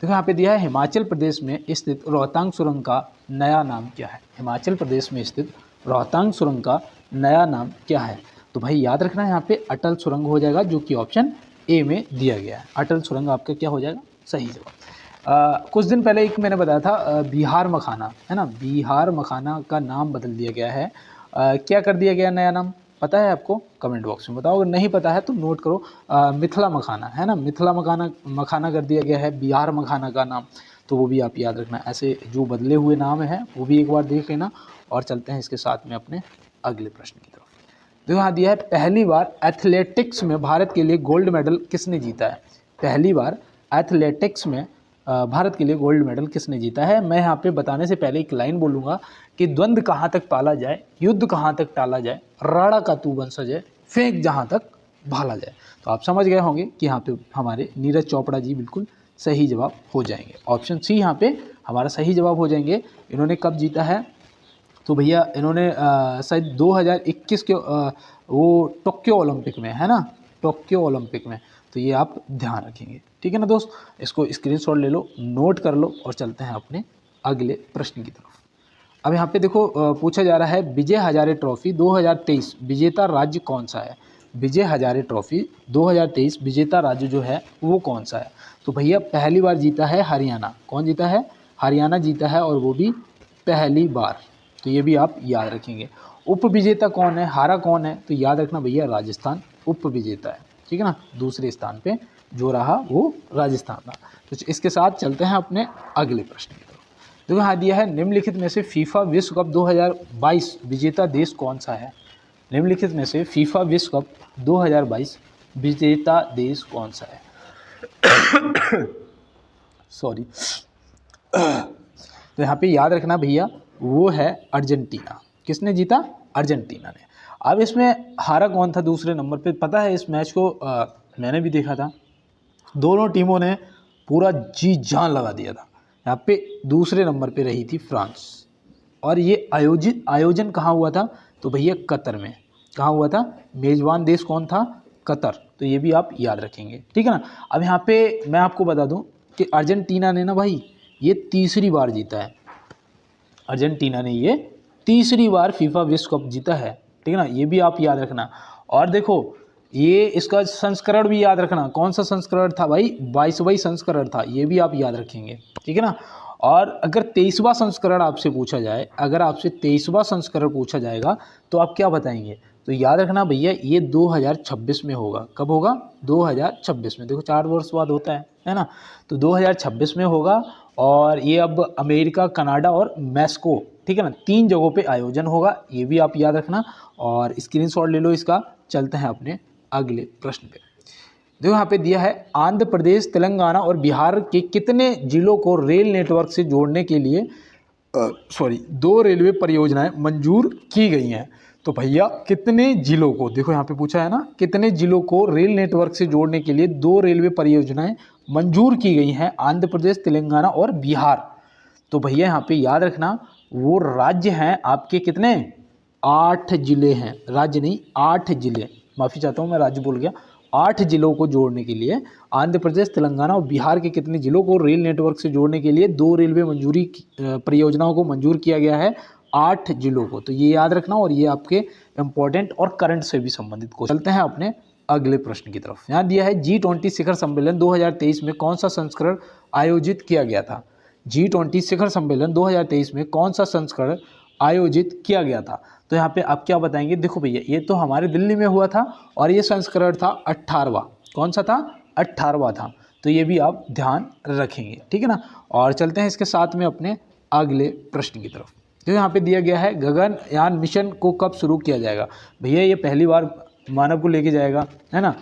देखो यहाँ पे दिया है हिमाचल प्रदेश में स्थित रोहतांग सुरंग का नया नाम क्या है। हिमाचल प्रदेश में स्थित रोहतांग सुरंग का नया नाम क्या है। तो भाई याद रखना यहाँ पे अटल सुरंग हो जाएगा, जो कि ऑप्शन ए में दिया गया है। अटल सुरंग आपका क्या हो जाएगा, सही जवाब। कुछ दिन पहले एक मैंने बताया था बिहार मखाना, है ना, बिहार मखाना का नाम बदल दिया गया है। क्या कर दिया गया नया नाम, पता है आपको, कमेंट बॉक्स में बताओ। अगर नहीं पता है तो नोट करो, मिथिला मखाना, है ना, मिथिला मखाना कर दिया गया है बिहार मखाना का नाम, तो वो भी आप याद रखना। ऐसे जो बदले हुए नाम है वो भी एक बार देख लेना। और चलते हैं इसके साथ में अपने अगले प्रश्न की तरफ। देखो यहाँ दिया है पहली बार एथलेटिक्स में भारत के लिए गोल्ड मेडल किसने जीता है। पहली बार एथलेटिक्स में भारत के लिए गोल्ड मेडल किसने जीता है। मैं यहाँ पे बताने से पहले एक लाइन बोलूँगा कि द्वंद्व कहाँ तक पाला जाए, युद्ध कहाँ तक टाला जाए, राड़ा का तू बन सजे, फेंक जहाँ तक भाला जाए। तो आप समझ गए होंगे कि यहाँ पे हमारे नीरज चोपड़ा जी बिल्कुल सही जवाब हो जाएंगे। ऑप्शन सी यहाँ पे हमारा सही जवाब हो जाएंगे। इन्होंने कब जीता है, तो भैया इन्होंने शायद 2021 के वो टोक्यो ओलंपिक में, है ना, टोक्यो ओलंपिक में। तो ये आप ध्यान रखेंगे, ठीक है ना दोस्त। इसको स्क्रीनशॉट ले लो, नोट कर लो, और चलते हैं अपने अगले प्रश्न की तरफ। अब यहाँ पे देखो पूछा जा रहा है विजय हजारे ट्रॉफी 2023 विजेता राज्य कौन सा है। विजय हजारे ट्रॉफी 2023 विजेता राज्य जो है वो कौन सा है। तो भैया पहली बार जीता है हरियाणा। कौन जीता है, हरियाणा जीता है, और वो भी पहली बार। तो ये भी आप याद रखेंगे। उप विजेता कौन है, हारा कौन है, तो याद रखना भैया राजस्थान उप विजेता है, ठीक है ना। दूसरे स्थान पे जो रहा वो राजस्थान था। तो इसके साथ चलते हैं अपने अगले प्रश्न की तरफ। देखो यहाँ दिया है निम्नलिखित में से फीफा विश्व कप 2022 विजेता देश कौन सा है। निम्नलिखित में से फीफा विश्व कप 2022 विजेता देश कौन सा है। सॉरी। तो यहाँ पे याद रखना भैया वो है अर्जेंटीना। किसने जीता, अर्जेंटीना ने। अब इसमें हारा कौन था दूसरे नंबर पे, पता है इस मैच को मैंने भी देखा था। दोनों टीमों ने पूरा जी जान लगा दिया था। यहाँ पे दूसरे नंबर पे रही थी फ्रांस। और ये आयोजन कहाँ हुआ था, तो भैया कतर में। कहाँ हुआ था, मेज़बान देश कौन था, कतर। तो ये भी आप याद रखेंगे, ठीक है ना। अब यहाँ पे मैं आपको बता दूँ कि अर्जेंटीना ने ना भाई ये तीसरी बार जीता है। अर्जेंटीना ने ये तीसरी बार फीफा विश्व कप जीता है, ठीक है ना। ये भी आप याद रखना। और देखो ये इसका संस्करण भी याद रखना। कौन सा संस्करण था भाई, 22वां संस्करण था। ये भी आप याद रखेंगे, ठीक है ना। और अगर 23वां संस्करण आपसे पूछा जाए, अगर आपसे 23वां संस्करण पूछा जाएगा तो आप क्या बताएंगे, तो याद रखना भैया ये 2026 में होगा। कब होगा, 2026 में। देखो 4 वर्ष बाद होता है ना। तो 2026 में होगा। और ये अब अमेरिका, कनाडा और मैक्सिको, ठीक है ना, 3 जगहों पे आयोजन होगा। ये भी आप याद रखना और स्क्रीनशॉट ले लो इसका। चलते हैं अपने अगले प्रश्न पे। देखो यहाँ पे दिया है आंध्र प्रदेश, तेलंगाना और बिहार के कितने जिलों को रेल नेटवर्क से जोड़ने के लिए 2 रेलवे परियोजनाएं मंजूर की गई हैं। तो भैया कितने जिलों को, देखो यहाँ पे पूछा है ना, कितने जिलों को रेल नेटवर्क से जोड़ने के लिए 2 रेलवे परियोजनाएं मंजूर की गई हैं, आंध्र प्रदेश, तेलंगाना और बिहार। तो भैया यहाँ पे याद रखना वो राज्य हैं आपके कितने, 8 जिले हैं। राज्य नहीं, 8 जिले, माफ़ी चाहता हूँ मैं राज्य बोल गया। 8 जिलों को जोड़ने के लिए आंध्र प्रदेश, तेलंगाना और बिहार के कितने जिलों को रेल नेटवर्क से जोड़ने के लिए 2 रेलवे परियोजनाओं को मंजूर किया गया है, 8 जिलों को। तो ये याद रखना और ये आपके इम्पोर्टेंट और करंट से भी संबंधित क्वेश्चन। चलते हैं अपने अगले प्रश्न की तरफ। यहाँ दिया है G20 शिखर सम्मेलन 2023 में कौन सा संस्करण आयोजित किया गया था। G20 शिखर सम्मेलन 2023 में कौन सा संस्करण आयोजित किया गया था। तो यहाँ पे आप क्या बताएंगे, देखो भैया ये तो हमारे दिल्ली में हुआ था और ये संस्करण था 18वां। कौन सा था, 18वां था। तो ये भी आप ध्यान रखेंगे, ठीक है ना। और चलते हैं इसके साथ में अपने अगले प्रश्न की तरफ। जो यहाँ पे दिया गया है गगनयान मिशन को कब शुरू किया जाएगा। भैया ये पहली बार मानव को लेके जाएगा, है ना।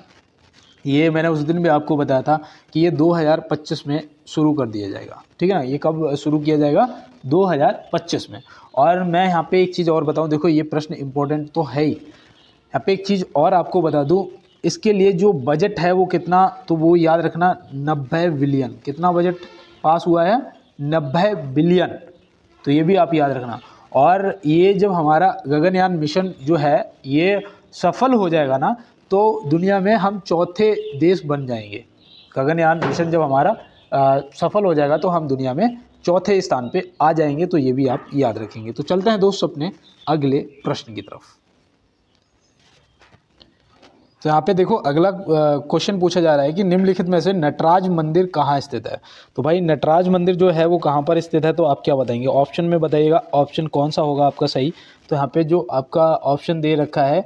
ये मैंने उस दिन भी आपको बताया था कि ये 2025 में शुरू कर दिया जाएगा, ठीक है ना। ये कब शुरू किया जाएगा, 2025 में। और मैं यहाँ पे एक चीज़ और बताऊँ, देखो ये प्रश्न इम्पोर्टेंट तो है ही। यहाँ पे एक चीज़ और आपको बता दूँ, इसके लिए जो बजट है वो कितना, तो वो याद रखना 90 बिलियन। कितना बजट पास हुआ है, 90 बिलियन। तो ये भी आप याद रखना। और ये जब हमारा गगनयान मिशन जो है ये सफल हो जाएगा ना, तो दुनिया में हम चौथे देश बन जाएंगे। गगनयान मिशन जब हमारा सफल हो जाएगा तो हम दुनिया में चौथे स्थान पे आ जाएंगे। तो ये भी आप याद रखेंगे। तो चलते हैं दोस्त अपने अगले प्रश्न की तरफ। तो यहाँ पे देखो अगला क्वेश्चन पूछा जा रहा है कि निम्नलिखित में से नटराज मंदिर कहाँ स्थित है। तो भाई नटराज मंदिर जो है वो कहाँ पर स्थित है, तो आप क्या बताएंगे, ऑप्शन में बताइएगा। ऑप्शन कौन सा होगा आपका सही। तो यहाँ पे जो आपका ऑप्शन दे रखा है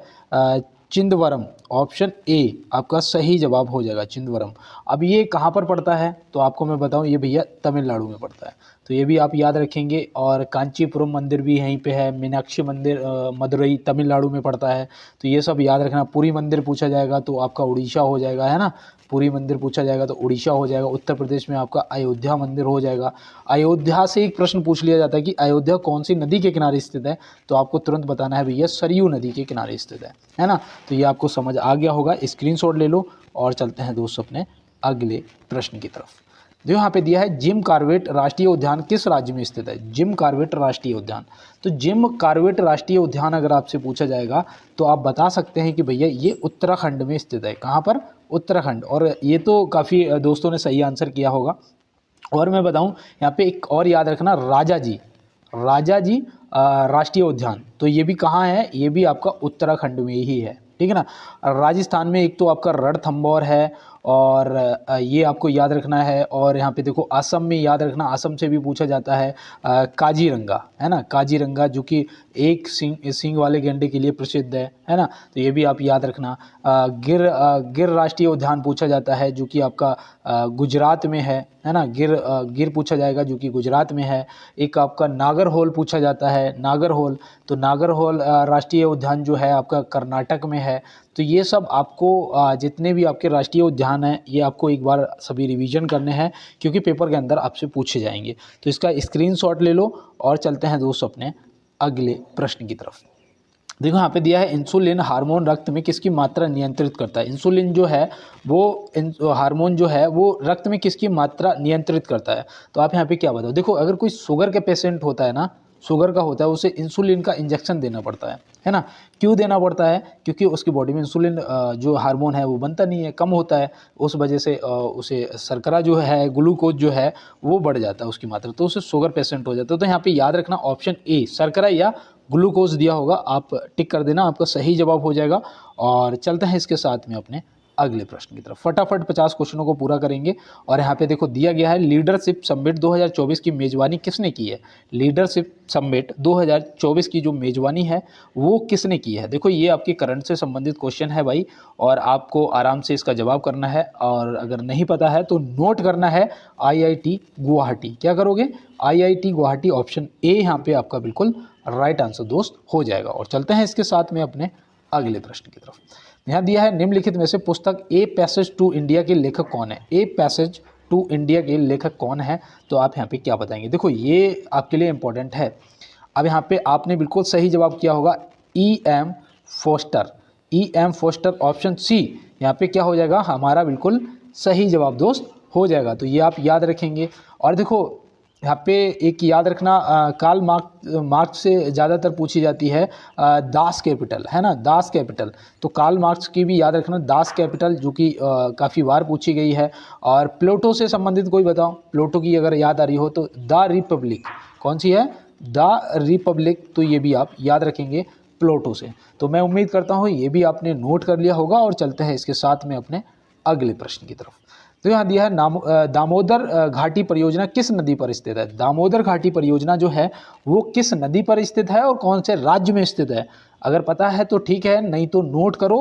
चिंदवरम, ऑप्शन ए आपका सही जवाब हो जाएगा, चिंदवरम। अब ये कहाँ पर पड़ता है, तो आपको मैं बताऊँ, ये भैया तमिलनाडु में पड़ता है। तो ये भी आप याद रखेंगे। और कांचीपुरम मंदिर भी यहीं पे है, मीनाक्षी मंदिर मदुरई तमिलनाडु में पड़ता है। तो ये सब याद रखना। पुरी मंदिर पूछा जाएगा तो आपका उड़ीसा हो जाएगा, है ना। पुरी मंदिर पूछा जाएगा तो उड़ीसा हो जाएगा। उत्तर प्रदेश में आपका अयोध्या मंदिर हो जाएगा। अयोध्या से एक प्रश्न पूछ लिया जाता है कि अयोध्या कौन सी नदी के किनारे स्थित है, तो आपको तुरंत बताना है भैया सरयू नदी के किनारे स्थित है ना। तो ये आपको समझ आ गया होगा, स्क्रीनशॉट ले लो। और चलते हैं दोस्तों अपने अगले प्रश्न की तरफ। जो यहाँ पे दिया है जिम कॉर्बेट राष्ट्रीय उद्यान किस राज्य में स्थित है। जिम कॉर्बेट राष्ट्रीय उद्यान, तो जिम कॉर्बेट राष्ट्रीय उद्यान अगर आपसे पूछा जाएगा तो आप बता सकते हैं कि भैया ये उत्तराखंड में स्थित है। कहाँ पर, उत्तराखंड। और ये तो काफ़ी दोस्तों ने सही आंसर किया होगा। और मैं बताऊँ यहाँ पे एक और याद रखना, राजा जी राष्ट्रीय उद्यान, तो ये भी कहाँ है, ये भी आपका उत्तराखंड में ही है, ठीक है ना। राजस्थान में एक तो आपका रणथंभौर है, और ये आपको याद रखना है। और यहाँ पे देखो असम में याद रखना, असम से भी पूछा जाता है काजीरंगा, है ना, काजीरंगा जो कि एक सींग वाले गैंडे के लिए प्रसिद्ध है ना। तो ये भी आप याद रखना। गिर राष्ट्रीय उद्यान पूछा जाता है जो कि आपका गुजरात में है ना। गिर पूछा जाएगा जो कि गुजरात में है। एक आपका नागरहोल पूछा जाता है, नागरहोल, तो नागरहोल राष्ट्रीय उद्यान जो है आपका कर्नाटक में है। तो ये सब आपको जितने भी आपके राष्ट्रीय उद्यान हैं ये आपको एक बार सभी रिवीजन करने हैं, क्योंकि पेपर के अंदर आपसे पूछे जाएंगे। तो इसका स्क्रीनशॉट ले लो। और चलते हैं दोस्तों अपने अगले प्रश्न की तरफ। देखो यहाँ पे दिया है इंसुलिन हार्मोन रक्त में किसकी मात्रा नियंत्रित करता है। इंसुलिन जो है वो हार्मोन जो है वो रक्त में किसकी मात्रा नियंत्रित करता है। तो आप यहाँ पे क्या बताओ। देखो अगर कोई शुगर के पेशेंट होता है ना, शुगर का होता है, उसे इंसुलिन का इंजेक्शन देना पड़ता है ना। क्यों देना पड़ता है, क्योंकि उसकी बॉडी में इंसुलिन जो हार्मोन है वो बनता नहीं है, कम होता है। उस वजह से उसे शर्करा जो है, ग्लूकोज जो है वो बढ़ जाता है उसकी मात्रा, तो उसे शुगर पेशेंट हो जाता है। तो यहाँ पे याद रखना ऑप्शन ए शर्करा या ग्लूकोज दिया होगा, आप टिक कर देना, आपका सही जवाब हो जाएगा। और चलते हैं इसके साथ में अपने अगले प्रश्न की तरफ। फटाफट 50 क्वेश्चनों को पूरा करेंगे। और यहाँ पे देखो दिया गया है लीडरशिप समिट 2024 की मेजबानी किसने की है। लीडरशिप समिट 2024 की जो मेजबानी है वो किसने की है। देखो ये आपके करंट से संबंधित क्वेश्चन है भाई, और आपको आराम से इसका जवाब करना है। और अगर नहीं पता है तो नोट करना है IIT गुवाहाटी। क्या करोगे, IIT गुवाहाटी, ऑप्शन ए यहाँ पे आपका बिल्कुल राइट आंसर दोस्त हो जाएगा। और चलते हैं इसके साथ में अपने अगले प्रश्न की तरफ। यहाँ दिया है निम्नलिखित में से पुस्तक ए पैसेज टू इंडिया के लेखक कौन है। ए पैसेज टू इंडिया के लेखक कौन है, तो आप यहाँ पे क्या बताएंगे। देखो ये आपके लिए इंपॉर्टेंट है। अब यहाँ पे आपने बिल्कुल सही जवाब किया होगा, EM Foster. EM Foster option C यहाँ पे क्या हो जाएगा, हमारा बिल्कुल सही जवाब दोस्त हो जाएगा। तो ये आप याद रखेंगे। और देखो यहाँ पे एक याद रखना, कार्ल मार्क्स से ज़्यादातर पूछी जाती है दास कैपिटल, है ना, दास कैपिटल। तो कार्ल मार्क्स की भी याद रखना, दास कैपिटल, जो कि काफ़ी बार पूछी गई है। और प्लेटो से संबंधित कोई बताओ, प्लेटो की अगर याद आ रही हो तो द रिपब्लिक, कौन सी है, द रिपब्लिक। तो ये भी आप याद रखेंगे प्लेटो से। तो मैं उम्मीद करता हूँ ये भी आपने नोट कर लिया होगा। और चलते हैं इसके साथ में अपने अगले प्रश्न की तरफ। तो यहाँ दिया है दामोदर घाटी परियोजना किस नदी पर स्थित है। दामोदर घाटी परियोजना जो है वो किस नदी पर स्थित है और कौन से राज्य में स्थित है। अगर पता है तो ठीक है, नहीं तो नोट करो।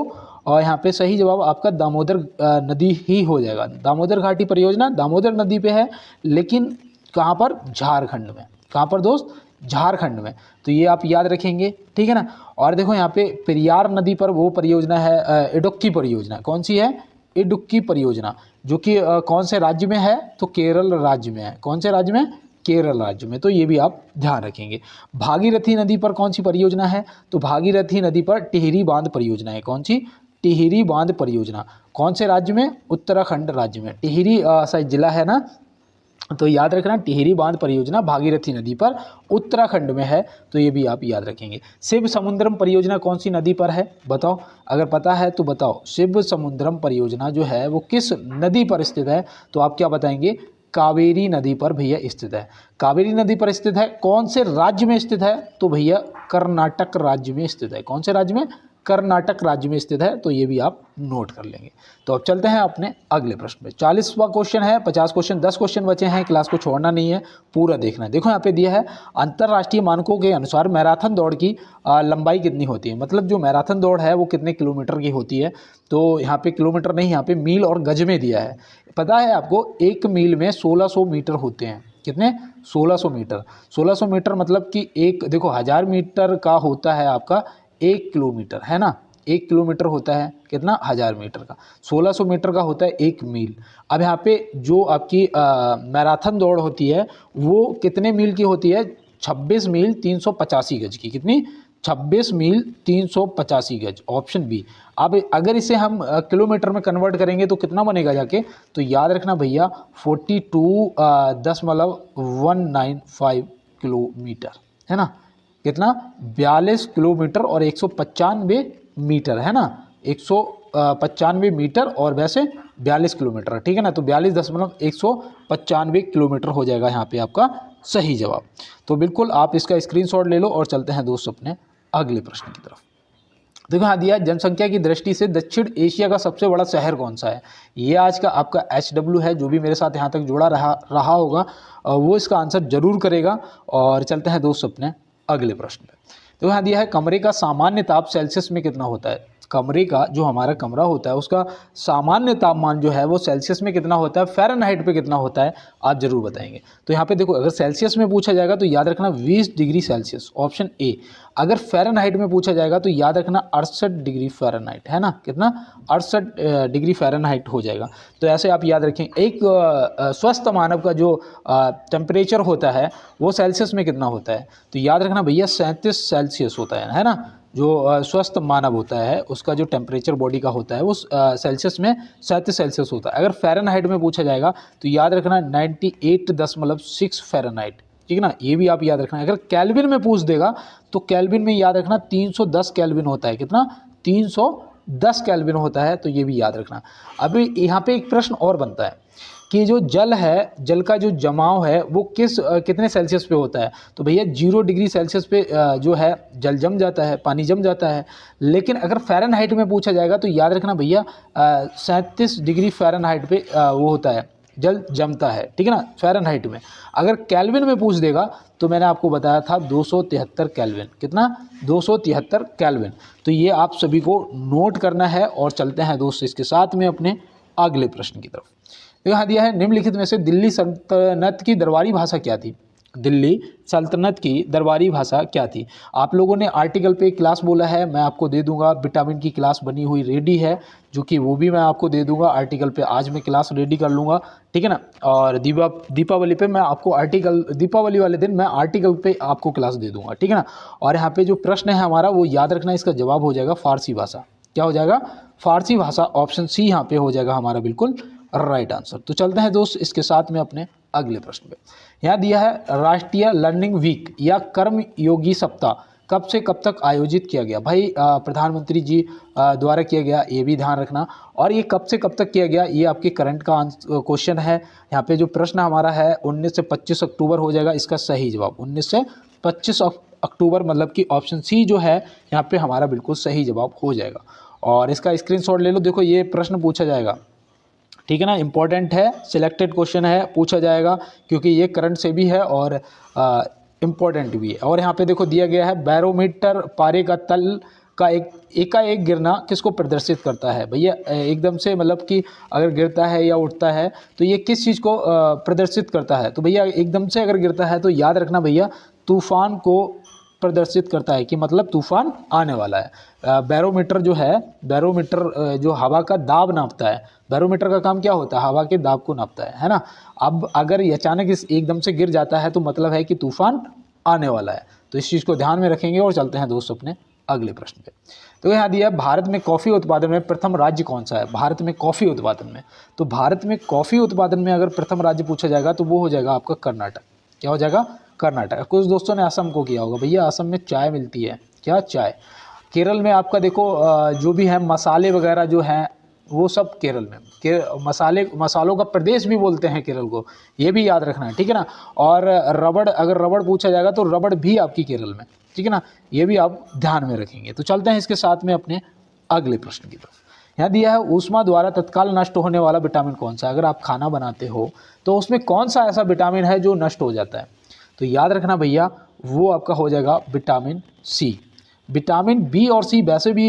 और यहाँ पे सही जवाब आपका दामोदर नदी ही हो जाएगा। दामोदर घाटी परियोजना दामोदर नदी पे है, लेकिन कहाँ पर, झारखंड में। कहाँ पर दोस्त, झारखंड में। तो ये आप याद रखेंगे, ठीक है ना। और देखो यहाँ पे पेरियार नदी पर वो परियोजना है इडुक्की परियोजना, कौन सी है, इडुक्की परियोजना, जो कि कौन से राज्य में है, तो केरल राज्य में है। कौन से राज्य में, केरल राज्य में। तो ये भी आप ध्यान रखेंगे। भागीरथी नदी पर कौन सी परियोजना है, तो भागीरथी नदी पर टिहरी बांध परियोजना है। कौन सी, टिहरी बांध परियोजना। कौन से राज्य में, उत्तराखंड राज्य में। टिहरी शायद जिला है ना, तो याद रखना टिहरी बांध परियोजना भागीरथी नदी पर उत्तराखंड में है, तो ये भी आप याद रखेंगे। शिव समुद्रम परियोजना कौन सी नदी पर है बताओ, अगर पता है तो बताओ। शिव समुद्रम परियोजना जो है वो किस नदी पर स्थित है, तो आप क्या बताएंगे, कावेरी नदी पर भैया स्थित है। कावेरी नदी पर स्थित है। कौन से राज्य में स्थित है, तो भैया कर्नाटक राज्य में स्थित है। कौन से राज्य में, कर्नाटक राज्य में स्थित है, तो ये भी आप नोट कर लेंगे। तो अब चलते हैं अपने अगले प्रश्न पे। 40वां क्वेश्चन है, 50 क्वेश्चन, 10 क्वेश्चन बचे हैं, क्लास को छोड़ना नहीं है, पूरा देखना है। देखो यहाँ पे दिया है अंतरराष्ट्रीय मानकों के अनुसार मैराथन दौड़ की लंबाई कितनी होती है, मतलब जो मैराथन दौड़ है वो कितने किलोमीटर की होती है। तो यहाँ पे किलोमीटर नहीं, यहाँ पे मील और गज में दिया है। पता है आपको, एक मील में 1600 मीटर होते हैं। कितने, 1600 मीटर। 1600 मीटर मतलब कि एक, देखो 1000 मीटर का होता है आपका 1 किलोमीटर, है ना। 1 किलोमीटर होता है कितना, 1000 मीटर का। 1600 मीटर का होता है 1 मील। अब यहाँ पे जो आपकी मैराथन दौड़ होती है वो कितने मील की होती है, 26 मील 385 गज की। कितनी, 26 मील 385 गज, ऑप्शन बी। अब अगर इसे हम किलोमीटर में कन्वर्ट करेंगे तो कितना बनेगा जाके, तो याद रखना भैया 42.195 किलोमीटर, है ना। कितना, 42 किलोमीटर और 195 मीटर, है ना। 195 मीटर और वैसे 42 किलोमीटर, ठीक है ना। तो 42.195 किलोमीटर हो जाएगा यहाँ पे आपका सही जवाब। तो बिल्कुल आप इसका स्क्रीनशॉट ले लो और चलते हैं दोस्त अपने अगले प्रश्न की तरफ। देखो यहाँ दिया है, जनसंख्या की दृष्टि से दक्षिण एशिया का सबसे बड़ा शहर कौन सा है। ये आज का आपका HW है, जो भी मेरे साथ यहाँ तक जुड़ा रहा होगा वो इसका आंसर जरूर करेगा। और चलते हैं दोस्त अपने अगले प्रश्न पे। तो यहाँ दिया है कमरे का सामान्य ताप सेल्सियस में कितना होता है। कमरे का जो हमारा कमरा होता है उसका सामान्य तापमान जो है वो सेल्सियस में कितना होता है, फ़ारेनहाइट पे कितना होता है, आप जरूर बताएंगे। तो यहाँ पे देखो, अगर सेल्सियस में पूछा जाएगा तो याद रखना 20 डिग्री सेल्सियस, ऑप्शन ए। अगर फ़ारेनहाइट में पूछा जाएगा तो याद रखना 68 डिग्री फ़ारेनहाइट, है ना। कितना, 68 डिग्री फ़ारेनहाइट हो जाएगा। तो ऐसे आप याद रखें। एक स्वस्थ मानव का जो टेम्परेचर होता है वो सेल्सियस में कितना होता है, तो याद रखना भैया 37 सेल्सियस होता है ना। जो स्वस्थ मानव होता है उसका जो टेम्परेचर बॉडी का होता है वो सेल्सियस में 37 सेल्सियस होता है। अगर फ़ारेनहाइट में पूछा जाएगा तो याद रखना 98.6 फ़ारेनहाइट, ठीक है ना। ये भी आप याद रखना। अगर केल्विन में पूछ देगा तो केल्विन में याद रखना 310 केल्विन होता है। कितना, 310 केल्विन होता है, तो ये भी याद रखना। अभी यहाँ पे एक प्रश्न और बनता है कि जो जल है, जल का जो जमाव है वो कितने सेल्सियस पे होता है, तो भैया 0 डिग्री सेल्सियस पे जो है जल जम जाता है, पानी जम जाता है। लेकिन अगर फ़ारेनहाइट में पूछा जाएगा तो याद रखना भैया 37 डिग्री फ़ारेनहाइट पे वो होता है, जल जमता है, ठीक है ना, फ़ारेनहाइट में। अगर केल्विन में पूछ देगा तो मैंने आपको बताया था 273 केल्विन। कितना, 273 केल्विन। तो ये आप सभी को नोट करना है। और चलते हैं दोस्त इसके साथ में अपने अगले प्रश्न की तरफ। यहाँ दिया है निम्नलिखित में से दिल्ली सल्तनत की दरबारी भाषा क्या थी। दिल्ली सल्तनत की दरबारी भाषा क्या थी। आप लोगों ने आर्टिकल पे क्लास बोला है, मैं आपको दे दूंगा। विटामिन की क्लास बनी हुई रेडी है, जो कि वो भी मैं आपको दे दूंगा आर्टिकल पे। आज मैं क्लास रेडी कर लूँगा, ठीक है ना। और दीपावली पे मैं आपको आर्टिकल, दीपावली वाले दिन मैं आर्टिकल पे आपको क्लास दे दूंगा, ठीक है ना। और यहाँ पे जो प्रश्न है हमारा वो याद रखना, इसका जवाब हो जाएगा फारसी भाषा। क्या हो जाएगा, फारसी भाषा। ऑप्शन सी यहाँ पे हो जाएगा हमारा बिल्कुल राइट आंसर। तो चलते हैं दोस्त इसके साथ में अपने अगले प्रश्न पे। यहाँ दिया है राष्ट्रीय लर्निंग वीक या कर्म योगी सप्ताह कब से कब तक आयोजित किया गया। भाई प्रधानमंत्री जी द्वारा किया गया, ये भी ध्यान रखना। और ये कब से कब तक किया गया, ये आपके करंट का क्वेश्चन है। यहाँ पे जो प्रश्न हमारा है 19 से 25 अक्टूबर हो जाएगा इसका सही जवाब। 19 से 25 अक्टूबर मतलब कि ऑप्शन सी जो है यहाँ पे हमारा बिल्कुल सही जवाब हो जाएगा। और इसका स्क्रीनशॉट ले लो। देखो ये प्रश्न पूछा जाएगा, ठीक है ना, इंपॉर्टेंट है, सिलेक्टेड क्वेश्चन है, पूछा जाएगा क्योंकि ये करंट से भी है और इम्पॉर्टेंट भी है। और यहाँ पे देखो दिया गया है बैरोमीटर पारे का तल का एकाएक गिरना किसको प्रदर्शित करता है। भैया एकदम से मतलब कि अगर गिरता है या उठता है तो ये किस चीज़ को प्रदर्शित करता है। तो भैया एकदम से अगर गिरता है तो याद रखना भैया तूफान को प्रदर्शित करता है, कि मतलब तूफान आने वाला है। बैरोमीटर जो है, बैरोमीटर जो हवा का दाब नापता है, बैरोमीटर का काम क्या होता है, हवा के दाब को नापता है ना। अब अगर ये अचानक एकदम से गिर जाता है तो मतलब है कि तूफान आने वाला है। तो इस चीज़ को ध्यान में रखेंगे। और चलते हैं दोस्त अपने अगले प्रश्न पे। तो यहाँ दिया है भारत में कॉफ़ी उत्पादन में प्रथम राज्य कौन सा है। भारत में कॉफ़ी उत्पादन में, तो भारत में कॉफ़ी उत्पादन में अगर प्रथम राज्य पूछा जाएगा तो वो हो जाएगा आपका कर्नाटक। क्या हो जाएगा? कर्नाटक। कुछ दोस्तों ने असम को किया होगा, भैया असम में चाय मिलती है, क्या चाय। केरल में आपका देखो जो भी है मसाले वगैरह जो हैं वो सब केरल में, मसालों का प्रदेश भी बोलते हैं केरल को, ये भी याद रखना है, ठीक है ना। और रबड़, अगर रबड़ पूछा जाएगा तो रबड़ भी आपकी केरल में, ठीक है ना, ये भी आप ध्यान में रखेंगे। तो चलते हैं इसके साथ में अपने अगले प्रश्न की तरफ। यहाँ दिया है ऊष्मा द्वारा तत्काल नष्ट होने वाला विटामिन कौन सा है। अगर आप खाना बनाते हो तो उसमें कौन सा ऐसा विटामिन है जो नष्ट हो जाता है, तो याद रखना भैया वो आपका हो जाएगा विटामिन सी। विटामिन बी और सी वैसे भी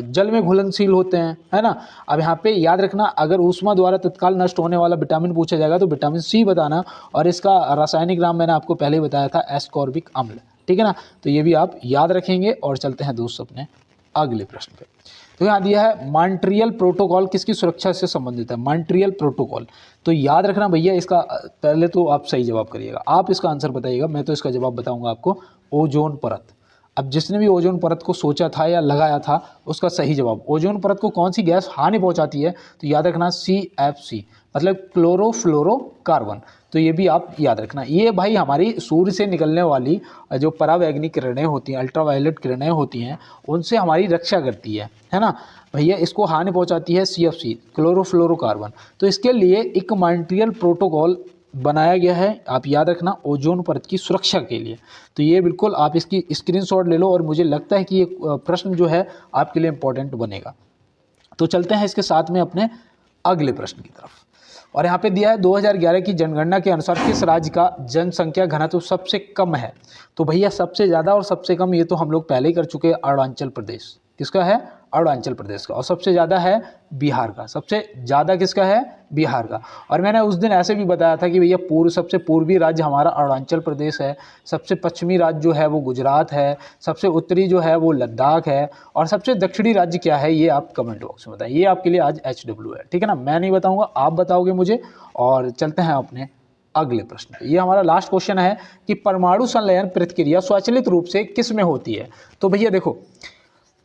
जल में घुलनशील होते हैं, है ना। अब यहाँ पे याद रखना, अगर ऊष्मा द्वारा तत्काल नष्ट होने वाला विटामिन पूछा जाएगा तो विटामिन सी बताना, और इसका रासायनिक नाम मैंने आपको पहले ही बताया था, एस्कॉर्बिक अम्ल, ठीक है ना। तो ये भी आप याद रखेंगे। और चलते हैं दोस्त अपने अगले प्रश्न पे। तो यहाँ दिया है मॉन्ट्रियल प्रोटोकॉल किसकी सुरक्षा से संबंधित है। मॉन्ट्रियल प्रोटोकॉल, तो याद रखना भैया इसका पहले तो आप सही जवाब करिएगा, आप इसका आंसर बताइएगा, मैं तो इसका जवाब बताऊंगा आपको, ओजोन परत। अब जिसने भी ओजोन परत को सोचा था या लगाया था उसका सही जवाब, ओजोन परत को कौन सी गैस हानि पहुंचाती है, तो याद रखना CFC, मतलब क्लोरोफ्लोरोकार्बन। तो ये भी आप याद रखना। ये भाई हमारी सूर्य से निकलने वाली जो परावैंगनिक किरणें होती हैं, अल्ट्रावायलेट किरणें होती हैं, उनसे हमारी रक्षा करती है ना भैया। इसको हानि पहुंचाती है CFC, क्लोरोफ्लोरोकार्बन। तो इसके लिए एक मॉन्ट्रियल प्रोटोकॉल बनाया गया है, आप याद रखना, ओजोन परत की सुरक्षा के लिए। तो ये बिल्कुल आप इसकी स्क्रीनशॉट ले लो, और मुझे लगता है कि ये प्रश्न जो है आपके लिए इम्पोर्टेंट बनेगा। तो चलते हैं इसके साथ में अपने अगले प्रश्न की तरफ। और यहाँ पे दिया है 2011 की जनगणना के अनुसार किस राज्य का जनसंख्या घनत्व सबसे कम है। तो भैया सबसे ज़्यादा और सबसे कम ये तो हम लोग पहले ही कर चुके हैं, अरुणाचल प्रदेश। किसका है? अरुणाचल प्रदेश का। और सबसे ज़्यादा है बिहार का। सबसे ज़्यादा किसका है? बिहार का। और मैंने उस दिन ऐसे भी बताया था कि भैया सबसे पूर्वी राज्य हमारा अरुणाचल प्रदेश है, सबसे पश्चिमी राज्य जो है वो गुजरात है, सबसे उत्तरी जो है वो लद्दाख है, और सबसे दक्षिणी राज्य क्या है ये आप कमेंट बॉक्स में बताएं। ये आपके लिए आज HW है, ठीक है ना, मैं नहीं बताऊँगा, आप बताओगे मुझे। और चलते हैं अपने अगले प्रश्न पे। ये हमारा लास्ट क्वेश्चन है कि परमाणु संलयन प्रतिक्रिया स्वचालित रूप से किस में होती है। तो भैया देखो,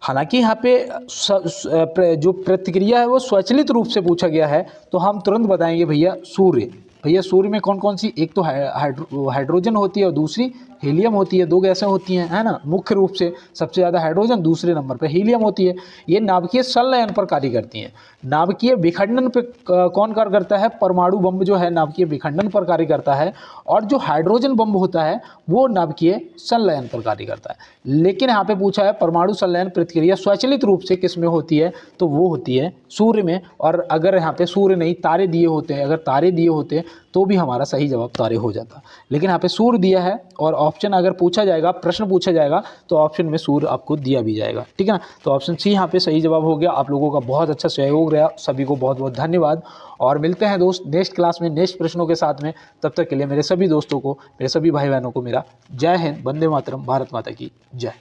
हालांकि यहाँ पे जो प्रतिक्रिया है वो स्वचालित रूप से पूछा गया है, तो हम तुरंत बताएंगे भैया सूर्य। भैया सूर्य में कौन कौन सी, एक तो हाइड्रोजन होती है और दूसरी हीलियम होती है, दो गैसें होती हैं, है ना। मुख्य रूप से सबसे ज़्यादा हाइड्रोजन, दूसरे नंबर पे हीलियम होती है। ये नाभिकीय संलयन पर कार्य करती हैं। नाभिकीय विखंडन पे कौन कार्य करता है? परमाणु बम जो है नाभिकीय विखंडन पर कार्य करता है, और जो हाइड्रोजन बम होता है वो नाभिकीय संलयन पर कार्य करता है। लेकिन यहाँ पे पूछा है परमाणु संलयन प्रतिक्रिया स्वचालित रूप से किस में होती है, तो वो होती है सूर्य में। और अगर यहाँ पे सूर्य नहीं तारे दिए होते हैं, अगर तारे दिए होते तो भी हमारा सही जवाब तारे हो जाता, लेकिन यहाँ पे सूर्य दिया है। और ऑप्शन अगर पूछा जाएगा, प्रश्न पूछा जाएगा, तो ऑप्शन में सूर्य आपको दिया भी जाएगा, ठीक है ना। तो ऑप्शन सी यहाँ पे सही जवाब हो गया। आप लोगों का बहुत अच्छा सहयोग रहा, सभी को बहुत बहुत धन्यवाद। और मिलते हैं दोस्त नेक्स्ट क्लास में नेक्स्ट प्रश्नों के साथ में। तब तक के लिए मेरे सभी दोस्तों को, मेरे सभी भाई बहनों को मेरा जय हिंद, वंदे मातरम, भारत माता की जय।